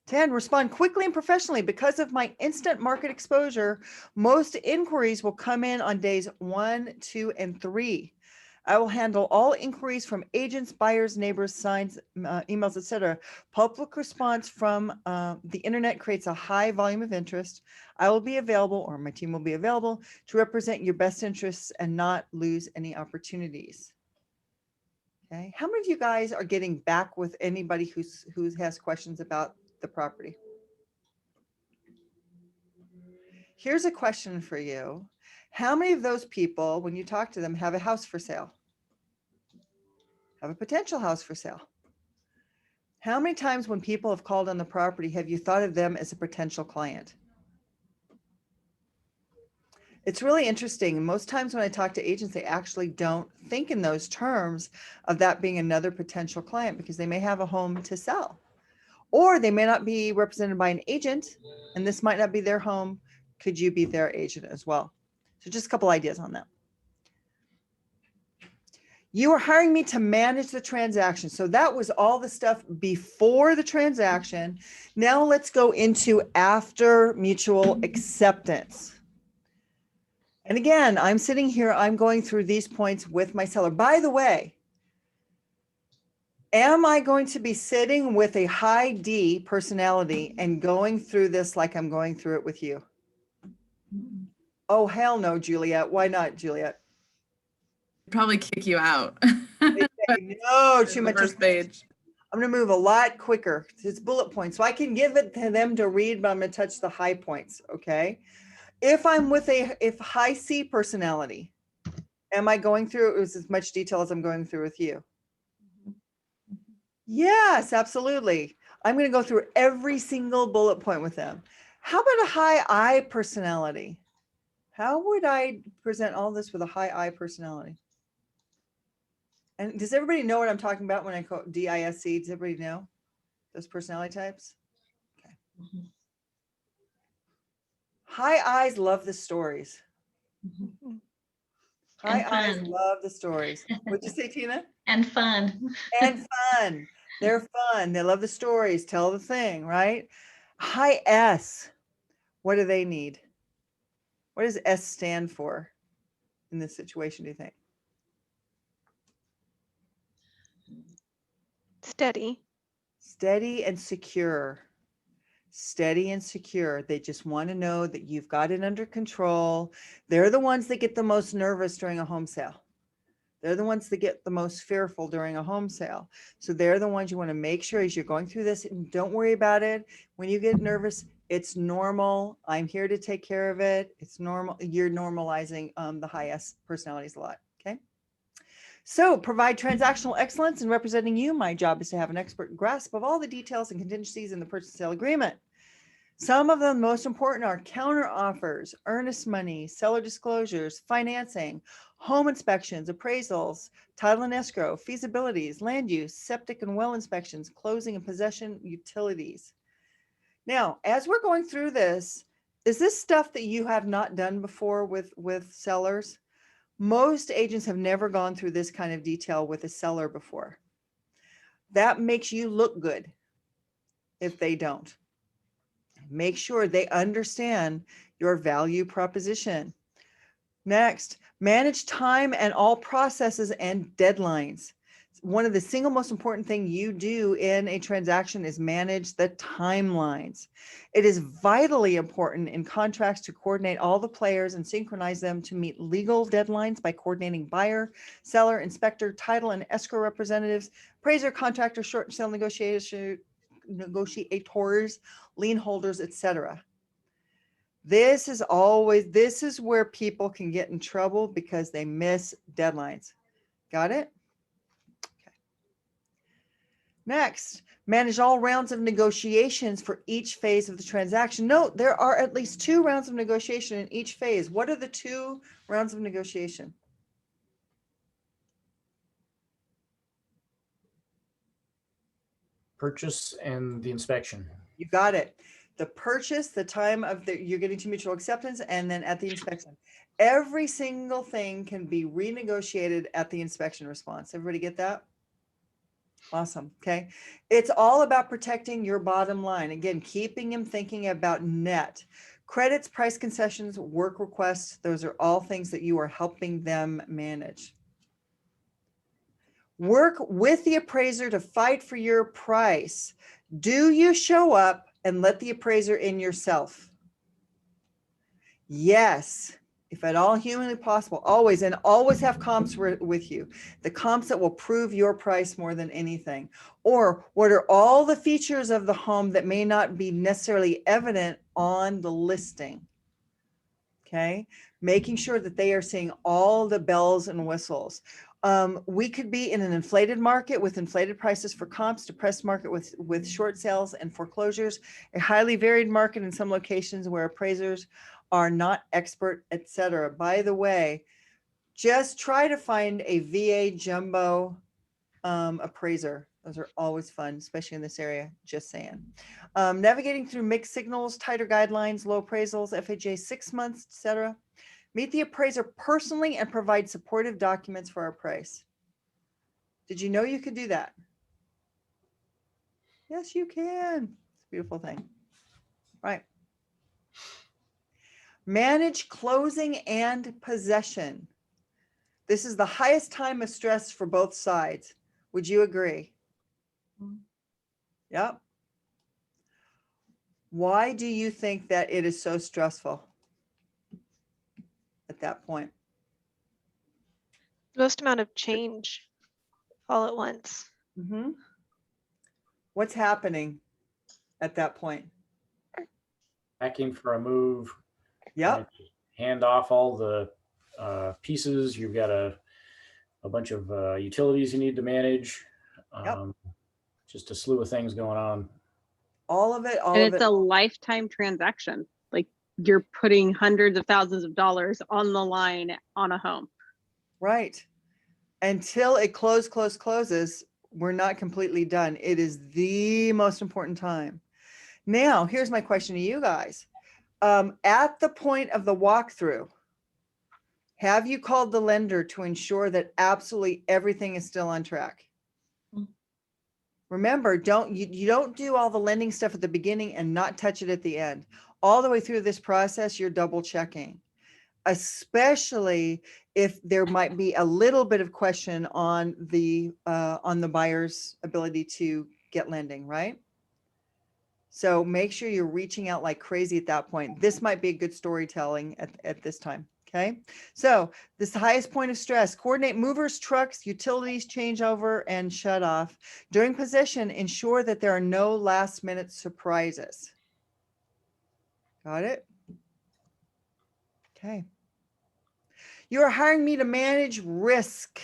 10, respond quickly and professionally. Because of my instant market exposure, most inquiries will come in on days 1, 2, and 3. I will handle all inquiries from agents, buyers, neighbors, signs, emails, etc. Public response from the internet creates a high volume of interest. I will be available, or my team will be available, to represent your best interests and not lose any opportunities. Okay. How many of you guys are getting back with anybody who has questions about the property? Here's a question for you. How many of those people, when you talk to them, have a house for sale? Have a potential house for sale? How many times when people have called on the property, have you thought of them as a potential client? It's really interesting. Most times when I talk to agents, they actually don't think in those terms of that being another potential client, because they may have a home to sell, or they may not be represented by an agent and this might not be their home. Could you be their agent as well? So just a couple ideas on that. You are hiring me to manage the transaction. So that was all the stuff before the transaction. Now let's go into after mutual acceptance. And again, I'm sitting here, I'm going through these points with my seller. By the way, am I going to be sitting with a high D personality and going through this like I'm going through it with you? Oh, hell no, Juliet. Why not, Juliet? Probably kick you out. No, too much. First page. I'm going to move a lot quicker. It's bullet points. So I can give it to them to read, but I'm going to touch the high points. Okay. If I'm with if high C personality, am I going through it with as much detail as I'm going through with you? Yes, absolutely. I'm going to go through every single bullet point with them. How about a high I personality? How would I present all this with a high I personality? And does everybody know what I'm talking about when I call DISC? Does everybody know those personality types? Okay. Mhm. High I's love the stories. Mhm. High And I's fun. love the stories. What'd you say, Tina? And fun. And fun. They're fun. They love the stories. Tell the thing, right? High S. What do they need? What does S stand for in this situation, do you think? Steady. Steady and secure. Steady and secure. They just want to know that you've got it under control. They're the ones that get the most nervous during a home sale. They're the ones that get the most fearful during a home sale. So they're the ones you want to make sure as you're going through this, and don't worry about it. When you get nervous, it's normal. I'm here to take care of it. It's normal. You're normalizing the high S personalities a lot. Okay. So provide transactional excellence in representing you. My job is to have an expert grasp of all the details and contingencies in the purchase sale agreement. Some of the most important are counter offers, earnest money, seller disclosures, financing, home inspections, appraisals, title and escrow, feasibilities, land use, septic and well inspections, closing and possession, utilities. Now, as we're going through this, is this stuff that you have not done before with sellers? Most agents have never gone through this kind of detail with a seller before. That makes you look good if they don't. Make sure they understand your value proposition. Next, manage time and all processes and deadlines. One of the single most important thing you do in a transaction is manage the timelines. It is vitally important in contracts to coordinate all the players and synchronize them to meet legal deadlines by coordinating buyer, seller, inspector, title, and escrow representatives, appraiser, contractor, short sale negotiators, lien holders, etc. This is where people can get in trouble because they miss deadlines. Got it? Okay. Next, manage all rounds of negotiations for each phase of the transaction. Note, there are at least 2 rounds of negotiation in each phase. What are the 2 rounds of negotiation? Purchase and the inspection. You got it. The purchase, the time of you're getting to mutual acceptance, and then at the inspection. Every single thing can be renegotiated at the inspection response. Everybody get that? Awesome. Okay. It's all about protecting your bottom line. Again, keeping them thinking about net. Credits, price concessions, work requests, those are all things that you are helping them manage. Work with the appraiser to fight for your price. Do you show up and let the appraiser in yourself? Yes, if at all humanly possible, always, and always have comps with you. The comps that will prove your price more than anything. Or what are all the features of the home that may not be necessarily evident on the listing? Okay, making sure that they are seeing all the bells and whistles. We could be in an inflated market with inflated prices for comps, depressed market with short sales and foreclosures, a highly varied market in some locations where appraisers are not expert, etc. By the way, just try to find a VA jumbo appraiser. Those are always fun, especially in this area, just saying. Navigating through mixed signals, tighter guidelines, low appraisals, FHA 6 months, etc. Meet the appraiser personally and provide supportive documents for our price. Did you know you could do that? Yes, you can. It's a beautiful thing. Right. Manage closing and possession. This is the highest time of stress for both sides. Would you agree? Yep. Why do you think that it is so stressful at that point? Most amount of change all at once. Mm-hmm. What's happening at that point? Packing for a move. Yep. Hand off all the pieces. You've got a bunch of utilities you need to manage. Yep. Just a slew of things going on. All of it. And it's a lifetime transaction. Like you're putting hundreds of thousands of dollars on the line on a home. Right. Until it closes, we're not completely done. It is the most important time. Now, here's my question to you guys. At the point of the walkthrough, have you called the lender to ensure that absolutely everything is still on track? Remember, you don't do all the lending stuff at the beginning and not touch it at the end. All the way through this process, you're double checking, especially if there might be a little bit of question on the buyer's ability to get lending, right? So make sure you're reaching out like crazy at that point. This might be a good storytelling at this time. Okay, so this is the highest point of stress. Coordinate movers, trucks, utilities, changeover, and shut off. During possession, ensure that there are no last minute surprises. Got it? Okay. You are hiring me to manage risk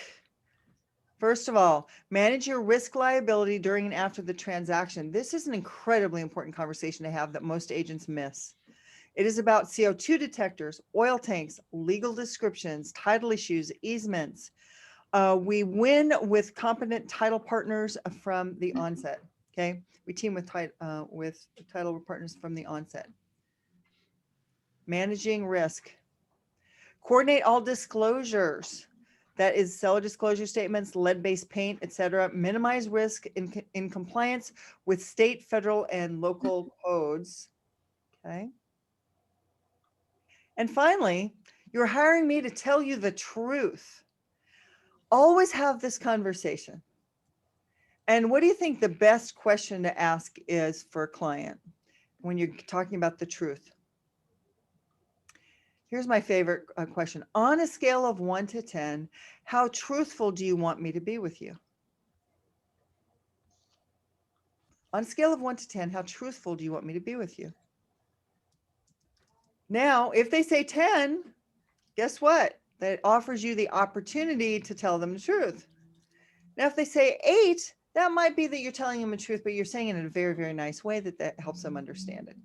First of all, manage your risk liability during and after the transaction. This is an incredibly important conversation to have that most agents miss. It is about CO2 detectors, oil tanks, legal descriptions, title issues, easements. We win with competent title partners from the onset. Okay, we team with title partners from the onset. Managing risk. Coordinate all disclosures. That is seller disclosure statements, lead-based paint, etc. Minimize risk in compliance with state, federal, and local codes. Okay. And finally, you're hiring me to tell you the truth. Always have this conversation. And what do you think the best question to ask is for a client when you're talking about the truth? Here's my favorite question. On a scale of 1 to 10, how truthful do you want me to be with you? On a scale of 1 to 10, how truthful do you want me to be with you? Now, if they say 10, guess what? That offers you the opportunity to tell them the truth. Now, if they say 8, that might be that you're telling them the truth, but you're saying it in a very, very nice way that helps them understand it.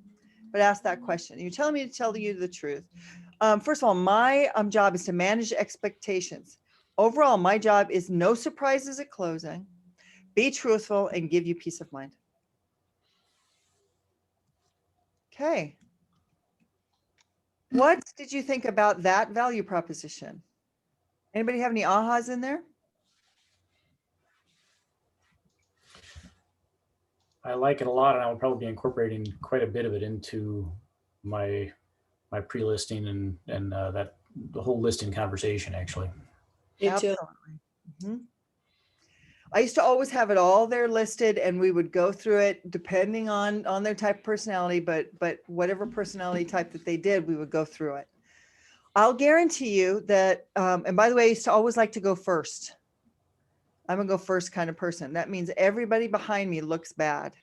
But ask that question. You're telling me to tell you the truth. First of all, my job is to manage expectations. Overall, my job is no surprises at closing, be truthful, and give you peace of mind. Okay. What did you think about that value proposition? Anybody have any ahas in there? I like it a lot, and I will probably be incorporating quite a bit of it into my pre-listing and that the whole listing conversation, actually. Me too. Absolutely. Mhm. I used to always have it all there listed, and we would go through it depending on their type of personality, but whatever personality type that they did, we would go through it. I'll guarantee you that, and by the way, I used to always like to go first. I'm a go first kind of person. That means everybody behind me looks bad.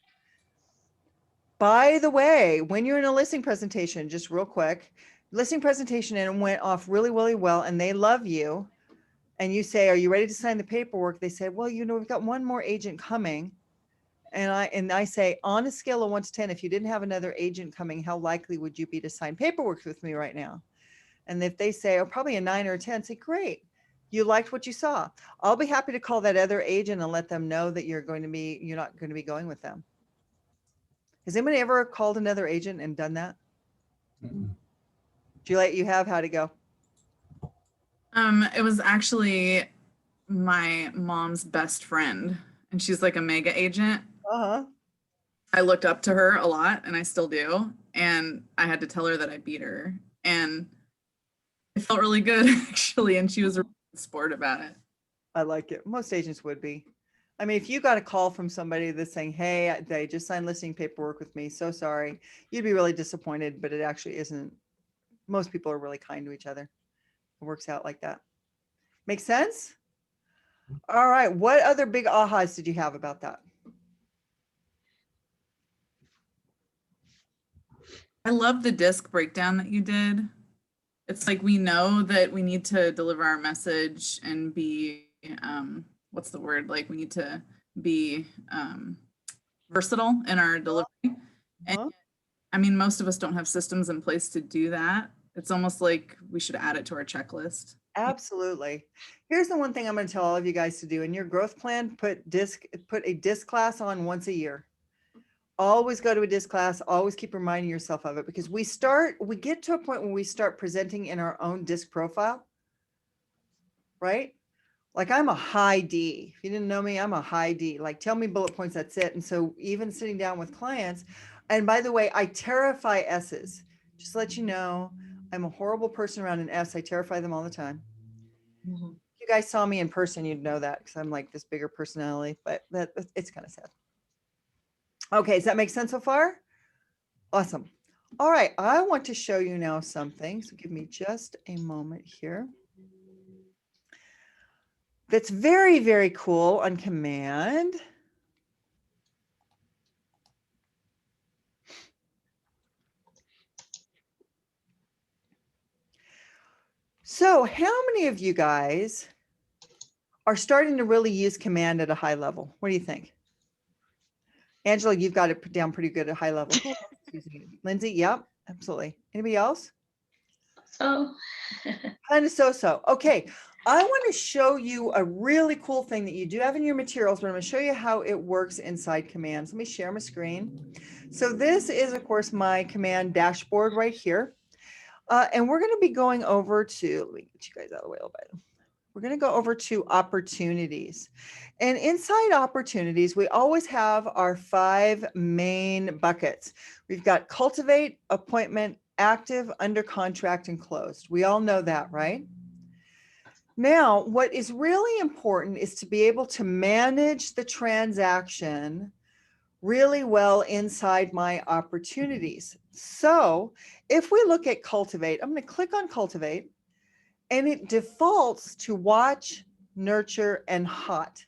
By the way, when you're in a listing presentation, just real quick, listing presentation and it went off really, really well, and they love you, and you say, "Are you ready to sign the paperwork?" They say, "Well, you know, we've got one more agent coming." And I say, on a scale of 1 to 10, if you didn't have another agent coming, how likely would you be to sign paperwork with me right now? And if they say, "Oh, probably a 9 or a 10, say, "Great. You liked what you saw." I'll be happy to call that other agent and let them know that you're not going to be going with them. Has anybody ever called another agent and done that? Juliet, you have? How'd it go? It was actually my mom's best friend, and she's like a mega agent. Uh-huh. I looked up to her a lot, and I still do. And I had to tell her that I beat her, and it felt really good actually. And she was a real sport about it. I like it. Most agents would be. I mean, if you got a call from somebody that's saying, "Hey, they just signed listing paperwork with me, so sorry," you'd be really disappointed, but it actually isn't. Most people are really kind to each other. It works out like that. Make sense? All right. What other big ahas did you have about that? I love the disc breakdown that you did. It's like we know that we need to deliver our message and be, what's the word? Like we need to be versatile in our delivery. And I mean, most of us don't have systems in place to do that. It's almost like we should add it to our checklist. Absolutely. Here's the one thing I'm going to tell all of you guys to do in your growth plan: put a disc class on once a year. Always go to a disc class. Always keep reminding yourself of it, because we get to a point when we start presenting in our own disc profile, right? Like I'm a high D. If you didn't know me, I'm a high D. Like tell me bullet points, that's it. And so even sitting down with clients, and by the way, I terrify S's. Just to let you know, I'm a horrible person around an S. I terrify them all the time. If you guys saw me in person, you'd know that, because I'm like this bigger personality, but it's kind of sad. Okay, does that make sense so far? Awesome. All right, I want to show you now something. So give me just a moment here. That's very, very cool on command. So how many of you guys are starting to really use command at a high level. What do you think? Angela, you've got it put down pretty good at a high level. Who else is using it? Lindsay, yep, absolutely. Anybody else? So, Kind of so-so. Okay, I want to show you a really cool thing that you do have in your materials, but I'm going to show you how it works inside commands. Let me share my screen. So this is, of course, my command dashboard right here. And we're going to be going over to, let me get you guys out of the way a little bit. We're going to go over to opportunities. And inside opportunities, we always have our 5 main buckets. We've got cultivate, appointment, active, under contract, and closed. We all know that, right? Now, what is really important is to be able to manage the transaction really well inside my opportunities. So if we look at cultivate, I'm going to click on cultivate, and it defaults to watch, nurture, and hot,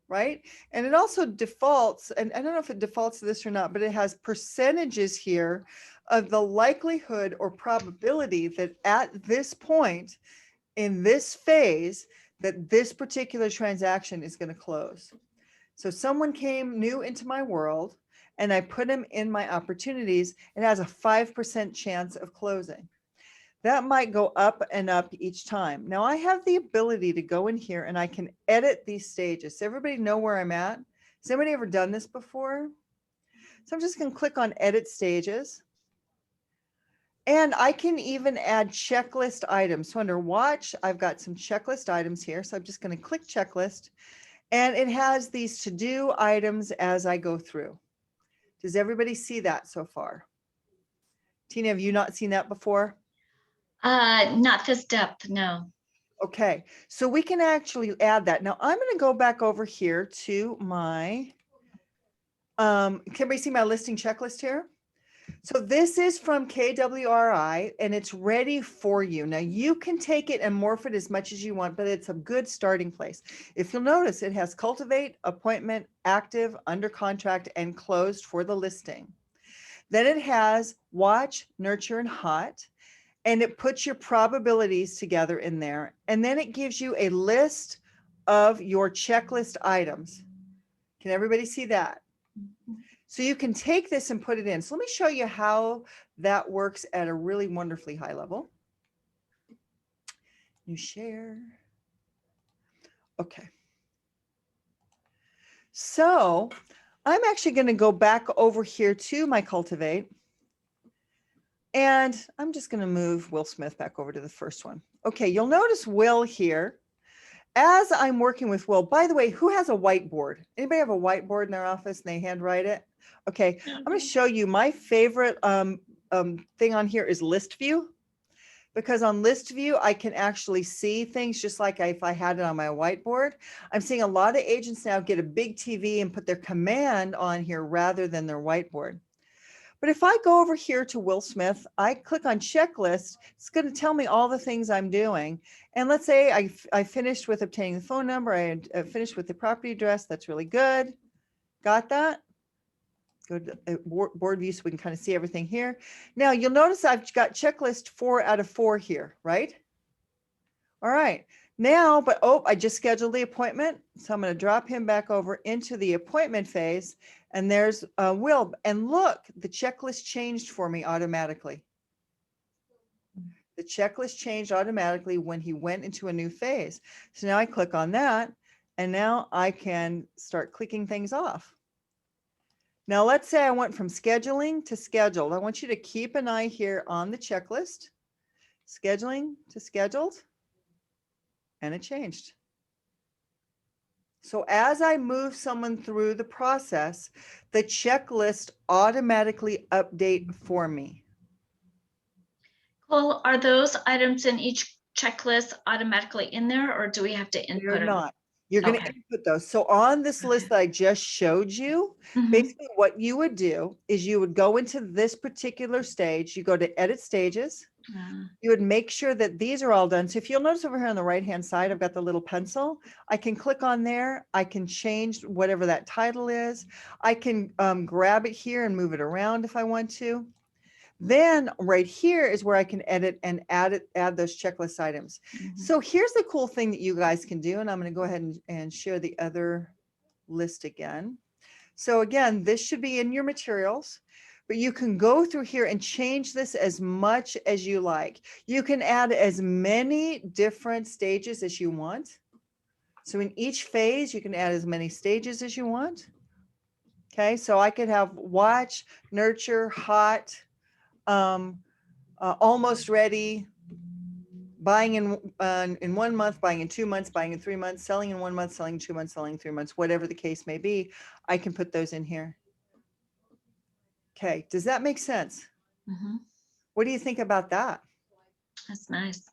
right? And it also defaults, and I don't know if it defaults to this or not, but it has percentages here of the likelihood or probability that at this point in this phase, that this particular transaction is going to close. So someone came new into my world and I put them in my opportunities. It has a 5% chance of closing. That might go up and up each time. Now I have the ability to go in here and I can edit these stages. Does everybody know where I'm at? Has anybody ever done this before? So I'm just going to click on edit stages. And I can even add checklist items. So under watch, I've got some checklist items here. So I'm just going to click checklist, and it has these to-do items as I go through. Does everybody see that so far? Tina, have you not seen that before? not this depth, no. Okay, so we can actually add that. Now I'm going to go back over here to my, can everybody see my listing checklist here? So this is from KWRI and it's ready for you. Now you can take it and morph it as much as you want, but it's a good starting place. If you'll notice, it has cultivate, appointment, active, under contract, and closed for the listing. Then it has watch, nurture, and hot, and it puts your probabilities together in there. And then it gives you a list of your checklist items. Can everybody see that? So you can take this and put it in. So let me show you how that works at a really wonderfully high level. New share. Okay. So I'm actually going to go back over here to my cultivate. And I'm just going to move Will Smith back over to the first one. Okay, you'll notice Will here. As I'm working with Will, by the way, who has a whiteboard? Anybody have a whiteboard in their office and they handwrite it? Okay, I'm going to show you my favorite thing on here is list view, because on list view, I can actually see things just like if I had it on my whiteboard. I'm seeing a lot of agents now get a big TV and put their command on here rather than their whiteboard. But if I go over here to Will Smith, I click on checklist, it's going to tell me all the things I'm doing. And let's say I finished with obtaining the phone number. I finished with the property address. That's really good. Got that? Go to board view so we can kind of see everything here. Now you'll notice I've got checklist 4 out of 4 here, right? All right. Now, but oh, I just scheduled the appointment. So I'm going to drop him back over into the appointment phase. And there's Will. And look, the checklist changed for me automatically. The checklist changed automatically when he went into a new phase. So now I click on that, and now I can start clicking things off. Now, let's say I went from scheduling to scheduled. I want you to keep an eye here on the checklist. Scheduling to scheduled, and it changed. So as I move someone through the process, the checklist automatically update for me. Well, are those items in each checklist automatically in there, or do we have to input They're them? not. You're going to Okay. input those. So on this list that I just showed you, Mhm. basically what you would do is you would go into this particular stage, you go to edit stages, you would make sure that these are all done. So if you'll notice over here on the right-hand side, I've got the little pencil. I can click on there. I can change whatever that title is. I can grab it here and move it around if I want to. Then right here is where I can edit and add those checklist items. So here's the cool thing that you guys can do. And I'm going to go ahead and share the other list again. So again, this should be in your materials, but you can go through here and change this as much as you like. You can add as many different stages as you want. So in each phase, you can add as many stages as you want. Okay, so I could have watch, nurture, hot, almost ready, buying in 1 month, buying in 2 months, buying in 3 months, selling in 1 month, selling in 2 months, selling in 3 months, whatever the case may be, I can put those in here. Okay, does that make sense? Mhm. What do you think about that? That's nice.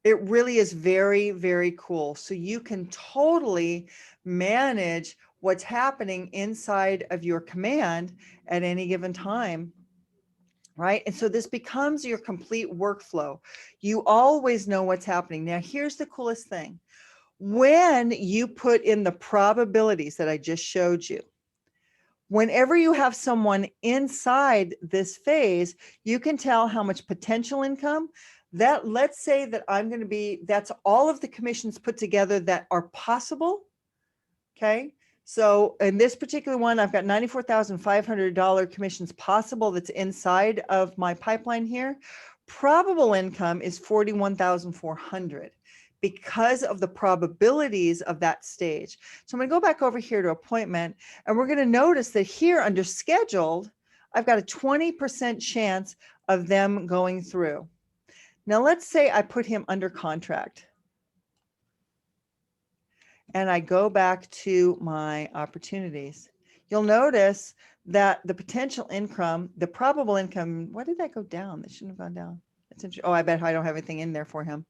It really is very, very cool. So you can totally manage what's happening inside of your command at any given time, right? And so this becomes your complete workflow. You always know what's happening. Now, here's the coolest thing. When you put in the probabilities that I just showed you, whenever you have someone inside this phase, you can tell how much potential income that, let's say that I'm going to be, that's all of the commissions put together that are possible. Okay. So in this particular one, I've got $94,500 commissions possible that's inside of my pipeline here. Probable income is $41,400 because of the probabilities of that stage. So I'm going to go back over here to appointment, and we're going to notice that here under scheduled, I've got a 20% chance of them going through. Now let's say I put him under contract. And I go back to my opportunities. You'll notice that the potential income, the probable income, why did that go down? That shouldn't have gone down. That's interesting. Oh, I bet I don't have anything in there for him.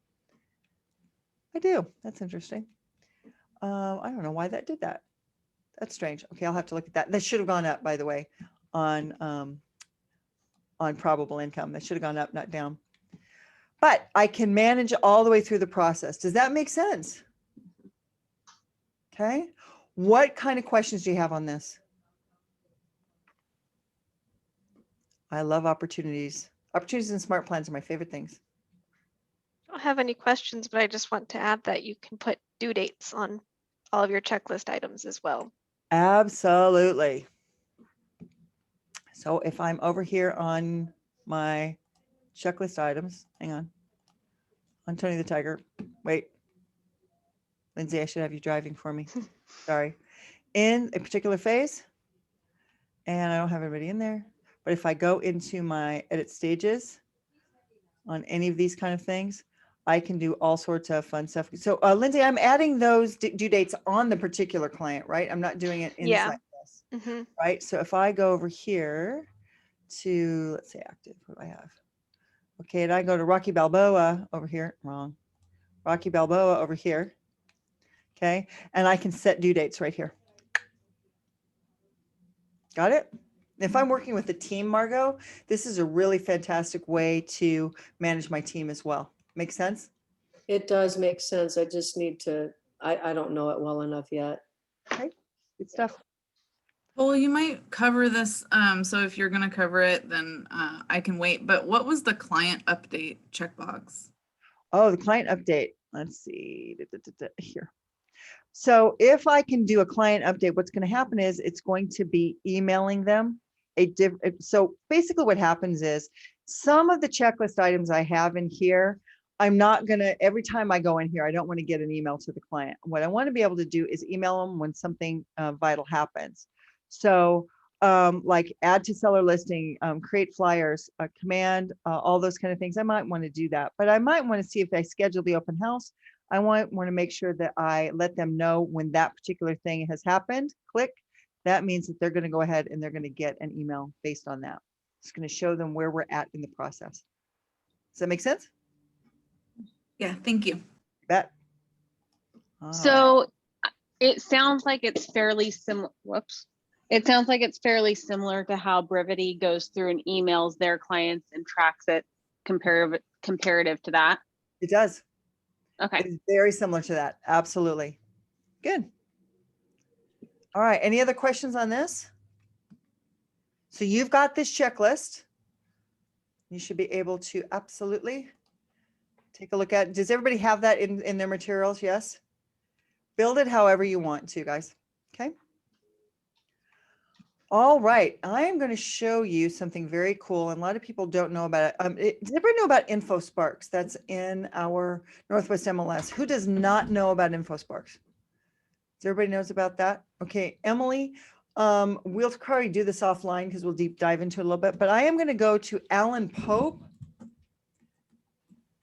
I do. That's interesting. I don't know why that did that. That's strange. Okay, I'll have to look at that. That should have gone up, by the way, on probable income. That should have gone up, not down. But I can manage all the way through the process. Does that make sense? Okay. What kind of questions do you have on this? I love opportunities. Opportunities and smart plans are my favorite things. I don't have any questions, but I just want to add that you can put due dates on all of your checklist items as well. Absolutely. So if I'm over here on my checklist items, hang on Tony the Tiger, wait. Lindsay, I should have you driving for me. Sorry. In a particular phase, and I don't have everybody in there, but if I go into my edit stages on any of these kind of things, I can do all sorts of fun stuff. So Lindsay, I'm adding those due dates on the particular client, right? I'm not doing it inside this, right? So if I go over here to, let's say active, what do I have? Okay, and I go to Rocky Balboa over here, wrong. Rocky Balboa over here. Okay, and I can set due dates right here. Got it? If I'm working with a team, Margot, this is a really fantastic way to manage my team as well. Make sense? It does make sense. I just need to, I don't know it well enough yet. Okay, good stuff. Well, you might cover this. So if you're going to cover it, then I can wait. But what was the client update checkbox? Oh, the client update. Let's see. Here. So if I can do a client update, what's going to happen is it's going to be emailing them so basically what happens is some of the checklist items I have in here, I'm not going to, every time I go in here, I don't want to get an email to the client. What I want to be able to do is email them when something vital happens. So like add to seller listing, create flyers, command, all those kind of things. I might want to do that, but I might want to see if I schedule the open house. I want to make sure that I let them know when that particular thing has happened. Click. That means that they're going to go ahead and they're going to get an email based on that. It's going to show them where we're at in the process. Does that make sense? Yeah, thank you. You bet. All right. So it sounds like it's fairly similar. Whoops. It sounds like it's fairly similar to how Brevity goes through and emails their clients and tracks it comparative to that. It does. Okay. It's very similar to that. Absolutely. Good. All right. Any other questions on this? So you've got this checklist. You should be able to absolutely take a look at. Does everybody have that in their materials? Yes. Build it however you want to, guys. Okay. All right. I am going to show you something very cool. And a lot of people don't know about it. Does everybody know about InfoSparks? That's in our Northwest MLS. Who does not know about InfoSparks? Does everybody knows about that? Okay, Emily, we'll probably do this offline because we'll deep dive into it a little bit, but I am going to go to Alan Pope,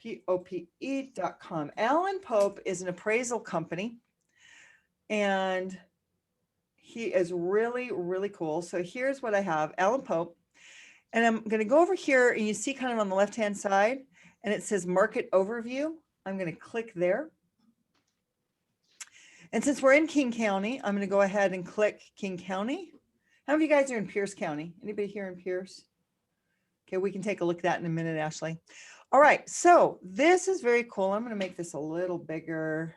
POPE.com. Alan Pope is an appraisal company, and he is really, really cool. So here's what I have, Alan Pope, and I'm going to go over here, and you see kind of on the left-hand side, and it says Market Overview. I'm going to click there. And since we're in King County, I'm going to go ahead and click King County. How many of you guys are in Pierce County? Anybody here in Pierce? Okay, we can take a look at that in a minute, Ashley. All right, so this is very cool. I'm going to make this a little bigger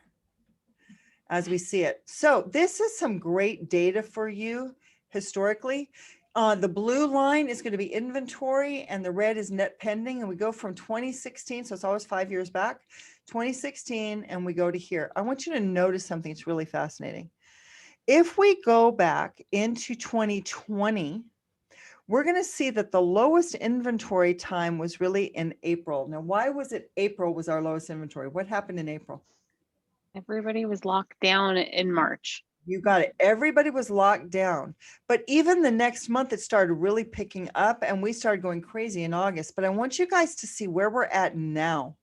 as we see it. So this is some great data for you historically. The blue line is going to be inventory and the red is net pending. And we go from 2016, so it's always 5 years back, 2016, and we go to here. I want you to notice something that's really fascinating. If we go back into 2020, we're going to see that the lowest inventory time was really in April. Now, why was it April was our lowest inventory? What happened in April? Everybody was locked down in March. You got it. Everybody was locked down. But even the next month, it started really picking up and we started going crazy in August. But I want you guys to see where we're at now.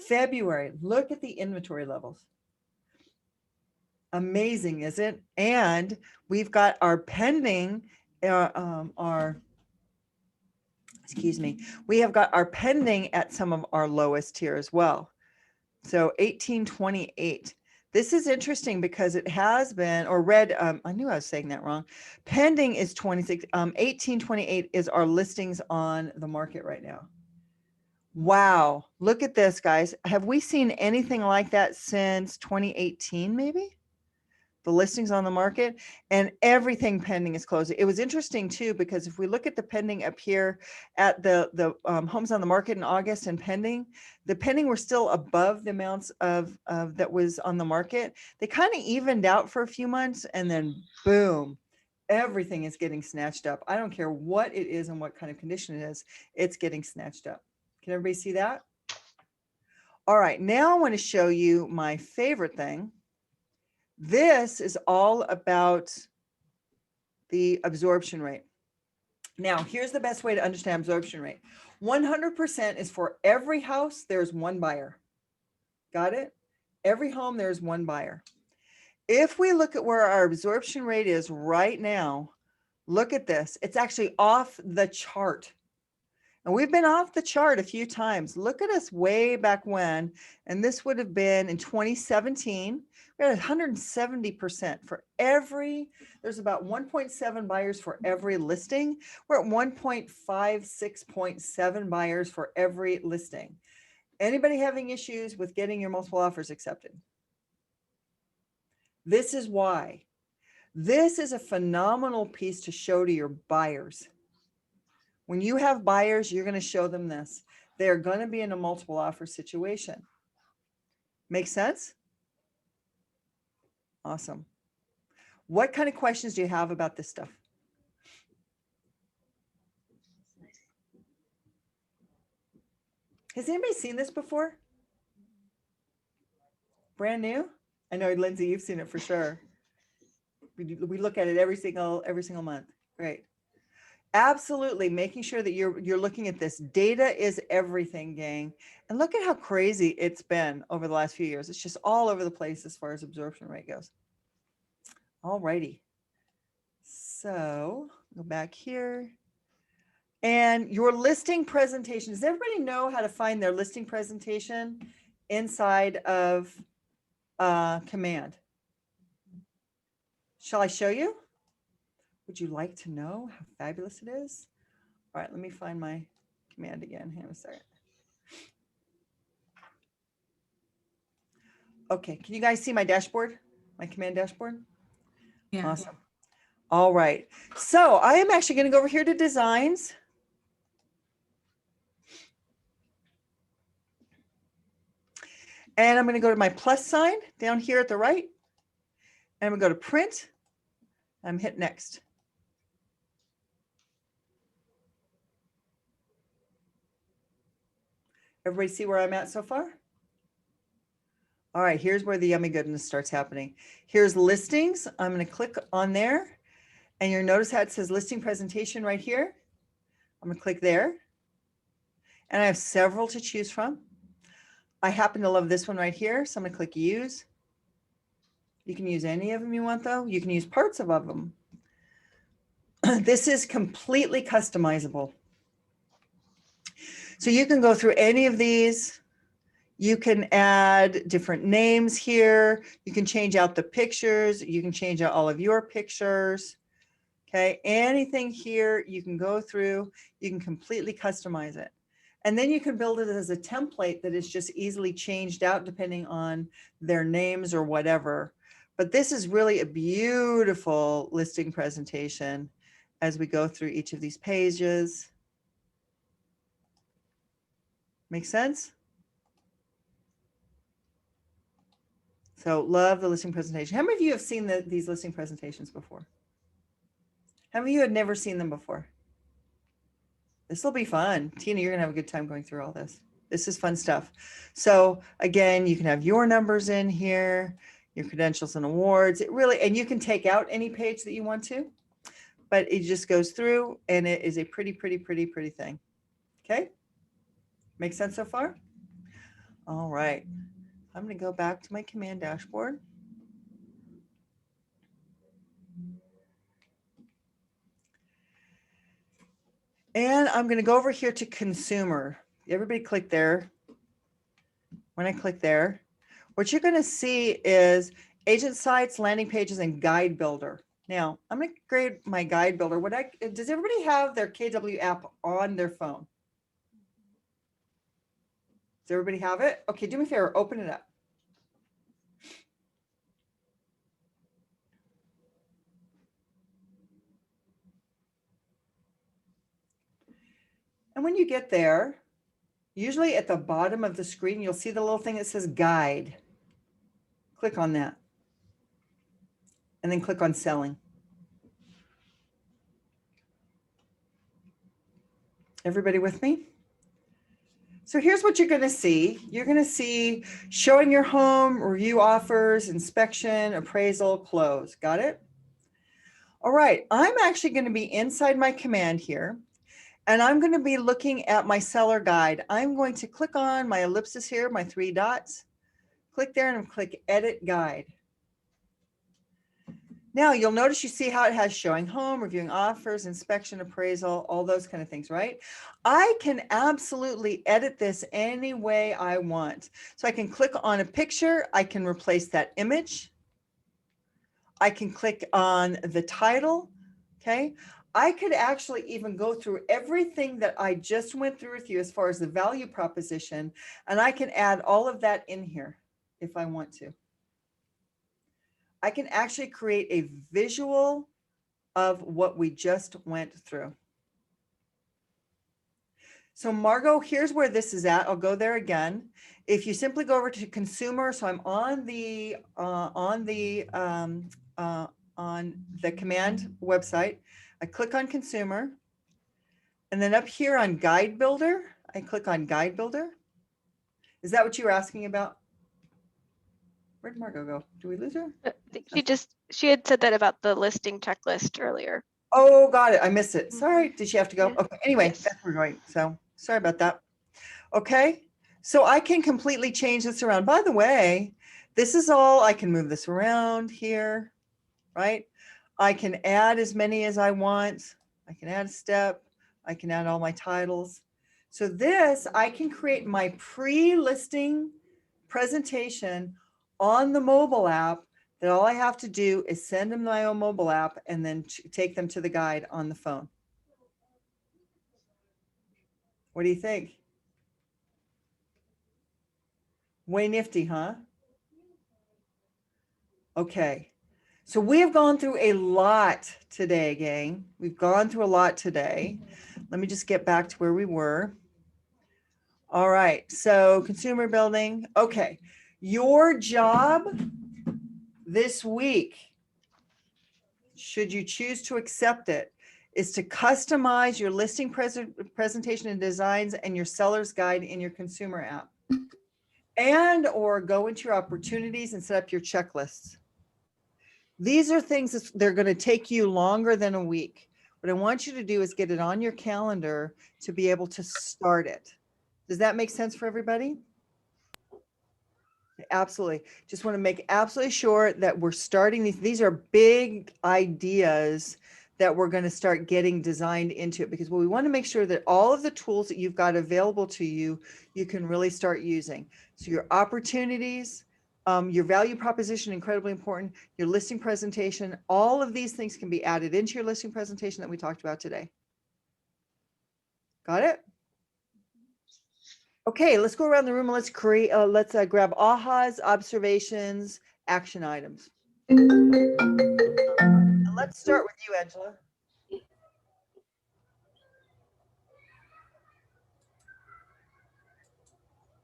February, look at the inventory levels. Amazing, is it? And we've got our pending, we have got our pending at some of our lowest here as well. So 1828. This is interesting because it has been, or red, I knew I was saying that wrong. Pending is 26, 1828 is our listings on the market right now. Wow, look at this, guys. Have we seen anything like that since 2018, maybe? The listings on the market, and everything pending is closing. It was interesting too, because if we look at the pending up here at the homes on the market in August and pending, the pending were still above the amounts of that was on the market. They kind of evened out for a few months and then boom, everything is getting snatched up. I don't care what it is and what kind of condition it is, it's getting snatched up. Can everybody see that? All right, now I want to show you my favorite thing. This is all about the absorption rate. Now, here's the best way to understand absorption rate. 100% is for every house, there's one buyer. Got it? Every home, there's one buyer. If we look at where our absorption rate is right now, look at this. It's actually off the chart. And we've been off the chart a few times. Look at us way back when, and this would have been in 2017. We're at 170% for every, there's about 1.7 buyers for every listing. We're at 1.56.7 buyers for every listing. Anybody having issues with getting your multiple offers accepted? This is why. This is a phenomenal piece to show to your buyers. When you have buyers, you're going to show them this. They're going to be in a multiple offer situation. Make sense? Awesome. What kind of questions do you have about this stuff? Has anybody seen this before? Brand new? I know, Lindsay, you've seen it for sure. We look at it every single month. Great. Absolutely, making sure that you're looking at this. Data is everything, gang. And look at how crazy it's been over the last few years. It's just all over the place as far as absorption rate goes. All righty. So go back here. And your listing presentation. Does everybody know how to find their listing presentation inside of Command? Shall I show you? Would you like to know how fabulous it is? All right, let me find my Command again. Hang on a second. Okay, can you guys see my dashboard? My Command dashboard? Yeah. Awesome. All right, so I am actually going to go over here to designs. And I'm going to go to my plus sign down here at the right. And I'm going to go to print. I'm hit next. Everybody see where I'm at so far? All right, here's where the yummy goodness starts happening. Here's listings. I'm going to click on there. And you'll notice how it says listing presentation right here. I'm going to click there. And I have several to choose from. I happen to love this one right here. So I'm going to click use. You can use any of them you want though. You can use parts of them. This is completely customizable. So you can go through any of these. You can add different names here. You can change out the pictures. You can change out all of your pictures. Okay, anything here you can go through. You can completely customize it. And then you can build it as a template that is just easily changed out depending on their names or whatever. But this is really a beautiful listing presentation as we go through each of these pages. Make sense? So love the listing presentation. How many of you have seen these listing presentations before? How many of you had never seen them before? This will be fun. Tina, you're gonna have a good time going through all this. This is fun stuff. So again, you can have your numbers in here, your credentials and awards. It really, and you can take out any page that you want to, but it just goes through and it is a pretty, pretty, pretty, pretty thing. Okay. Make sense so far? All right. I'm going to go back to my command dashboard. And I'm going to go over here to consumer. Everybody click there. When I click there, what you're going to see is agent sites, landing pages, and guide builder. Now I'm going to grade my guide builder. Does everybody have their KW app on their phone? Does everybody have it? Okay, do me a favor, open it up. And when you get there, usually at the bottom of the screen, you'll see the little thing that says guide. Click on that. And then click on selling. Everybody with me? So here's what you're going to see. You're going to see showing your home, review offers, inspection, appraisal, close. Got it? All right. I'm actually going to be inside my command here. And I'm going to be looking at my seller guide. I'm going to click on my ellipsis here, my 3 dots. Click there and click edit guide. Now you'll notice you see how it has showing home, reviewing offers, inspection, appraisal, all those kind of things, right? I can absolutely edit this any way I want. So I can click on a picture. I can replace that image. I can click on the title. Okay. I could actually even go through everything that I just went through with you as far as the value proposition, and I can add all of that in here if I want to. I can actually create a visual of what we just went through. So Margot, here's where this is at. I'll go there again. If you simply go over to consumer, so I'm on the command website. I click on consumer, and then up here on guide builder, I click on guide builder. Is that what you were asking about? Where'd Margot go? Do we lose her? She had said that about the listing checklist earlier. Oh, got it. I missed it. Sorry. Did she have to go? Yeah. Okay. Anyway, Yes. that's where we're going. So sorry about that. Okay. So I can completely change this around. By the way, this is all, I can move this around here, right? I can add as many as I want. I can add a step. I can add all my titles. So this, I can create my pre-listing presentation on the mobile app that all I have to do is send them my own mobile app and then take them to the guide on the phone. What do you think? Way nifty, huh? Okay. So we have gone through a lot today, gang. We've gone through a lot today. Let me just get back to where we were. All right. So consumer building. Okay. Your job this week, should you choose to accept it, is to customize your listing presentation and designs and your seller's guide in your consumer app. And or go into your opportunities and set up your checklists. These are things that they're going to take you longer than a week. What I want you to do is get it on your calendar to be able to start it. Does that make sense for everybody? Absolutely. Just want to make absolutely sure that we're starting these. These are big ideas that we're going to start getting designed into it, because we want to make sure that all of the tools that you've got available to you, you can really start using. So your opportunities, your value proposition, incredibly important, your listing presentation, all of these things can be added into your listing presentation that we talked about today. Got it? Okay, let's go around the room and let's create, let's grab ahas, observations, action items. Let's start with you, Angela.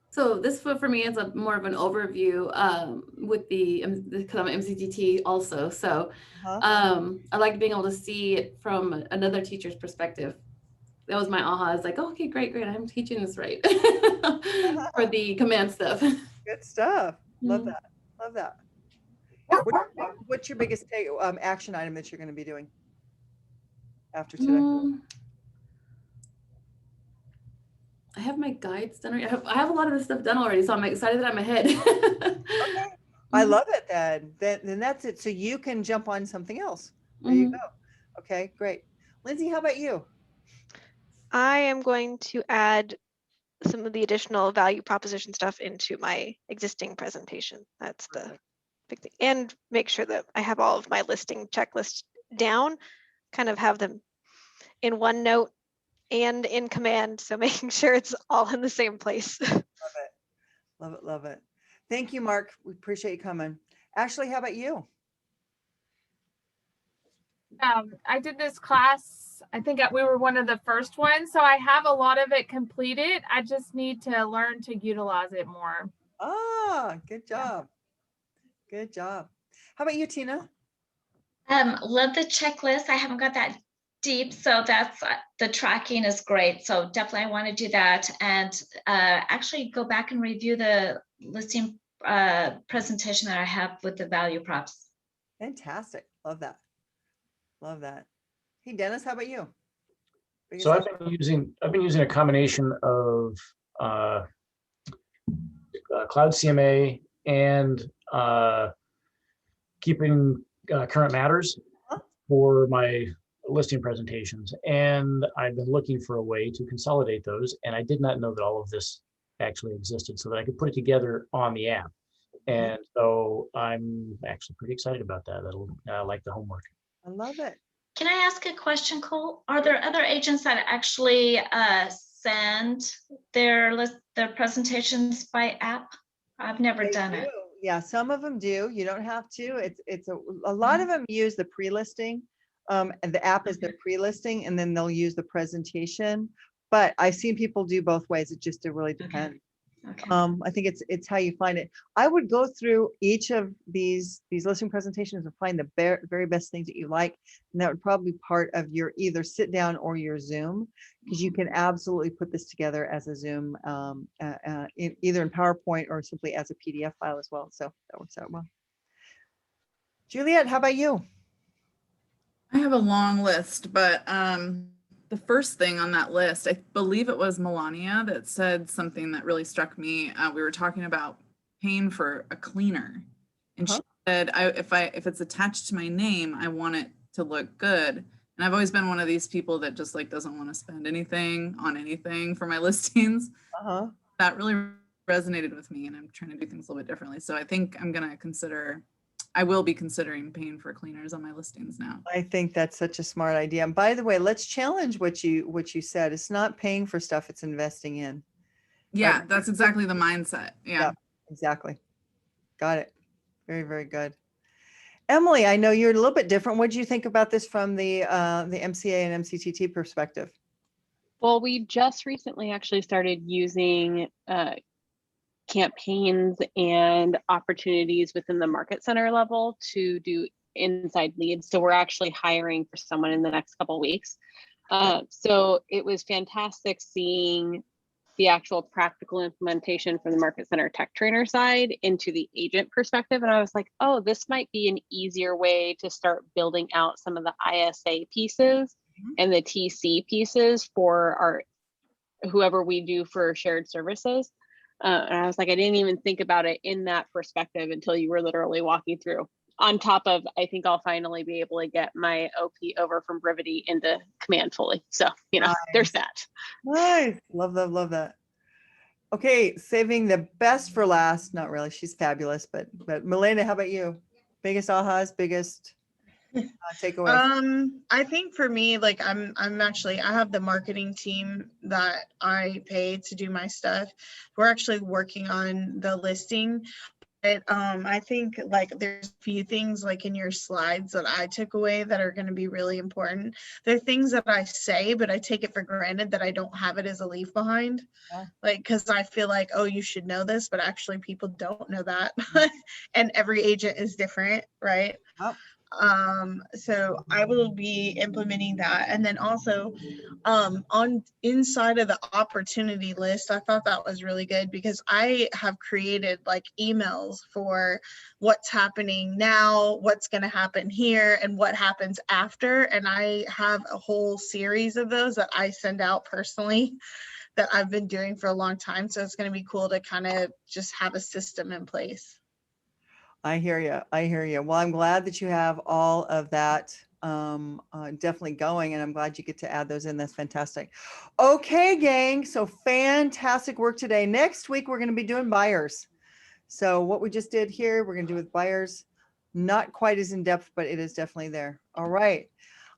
So this for me is a more of an overview with the, because I'm an MCTT also. So I like being able to see it from another teacher's perspective. That was my aha. It's like, oh, okay, great. I'm teaching this right for the command stuff. Good stuff. Love that. Love that. What's your biggest action item that you're going to be doing after today? I have my guides done already. I have a lot of this stuff done already, so I'm excited that I'm ahead. Okay. I love it then. Then that's it. So you can jump on something else. There you go. Okay, great. Lindsay, how about you? I am going to add some of the additional value proposition stuff into my existing presentation. That's the big thing. And make sure that I have all of my listing checklists down, kind of have them in OneNote and in Command. So making sure it's all in the same place. Love it. Love it. Love it. Thank you, Mark. We appreciate you coming. Ashley, how about you? I did this class. I think we were one of the first ones. So I have a lot of it completed. I just need to learn to utilize it more. Ah, good job. Good job. How about you, Tina? Love the checklist. I haven't got that deep, so that's the tracking is great. So definitely I want to do that, and actually go back and review the listing presentation that I have with the value props. Fantastic. Love that. Love that. Hey, Dennis, how about you? So I've been using a combination of Cloud CMA and keeping current matters for my listing presentations. And I've been looking for a way to consolidate those. And I did not know that all of this actually existed, so that I could put it together on the app. And so I'm actually pretty excited about that. I like the homework. I love it. Can I ask a question, Cole? Are there other agents that actually send their presentations by app? I've never done it. Yeah, some of them do. You don't have to. It's a lot of them use the pre-listing, and the app is the pre-listing, and then they'll use the presentation. But I've seen people do both ways. It just really depends. Okay. I think it's how you find it. I would go through each of these listing presentations and find the very best things that you like, and that would probably be part of your either sit down or your Zoom, because you can absolutely put this together as a Zoom, either in PowerPoint or simply as a PDF file as well. So that works out well. Juliet, how about you? I have a long list, but the first thing on that list, I believe it was Melania that said something that really struck me. We were talking about paying for a cleaner, and she said, if it's attached to my name, I want it to look good. And I've always been one of these people that just like doesn't want to spend anything on anything for my listings. That really resonated with me, and I'm trying to do things a little bit differently. So I think I will be considering paying for cleaners on my listings now. I think that's such a smart idea. And by the way, let's challenge what you said. It's not paying for stuff, it's investing in. Yeah, that's exactly the mindset. Yeah, exactly. Got it. Very, very good. Emily, I know you're a little bit different. What do you think about this from the MCA and MCTT perspective? Well, we just recently actually started using campaigns and opportunities within the market center level to do inside leads. So we're actually hiring for someone in the next couple weeks. So it was fantastic seeing the actual practical implementation from the market center tech trainer side into the agent perspective. And I was like, oh, this might be an easier way to start building out some of the ISA pieces and the TC pieces for our whoever we do for shared services. And I was like, I didn't even think about it in that perspective until you were literally walking through. On top of, I think I'll finally be able to get my OP over from Brivity into Command fully. So, you know, there's that. Nice. Love that. Love that. Okay. Saving the best for last. Not really. She's fabulous. But Milena, how about you? Biggest ahas, biggest takeaways? I think for me, like I'm actually, I have the marketing team that I pay to do my stuff. We're actually working on the listing. But I think like there's a few things like in your slides that I took away that are going to be really important. They're things that I say, but I take it for granted that I don't have it as a leave behind. Yeah. Like, because I feel like, oh, you should know this, but actually people don't know that. And every agent is different, right? Oh. So I will be implementing that. And then also on inside of the opportunity list, I thought that was really good because I have created like emails for what's happening now, what's going to happen here, and what happens after. And I have a whole series of those that I send out personally that I've been doing for a long time. So it's going to be cool to kind of just have a system in place. I hear you. I hear you. Well, I'm glad that you have all of that definitely going, and I'm glad you get to add those in. That's fantastic. Okay, gang. So fantastic work today. Next week, we're going to be doing buyers. So what we just did here, we're going to do with buyers. Not quite as in depth, but it is definitely there. All right.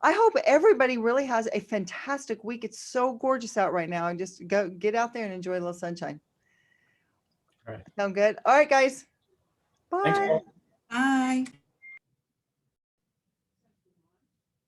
I hope everybody really has a fantastic week. It's so gorgeous out right now. And just go get out there and enjoy a little sunshine. All right. Sound good? All right, guys. Bye. Thanks, Paul. Bye.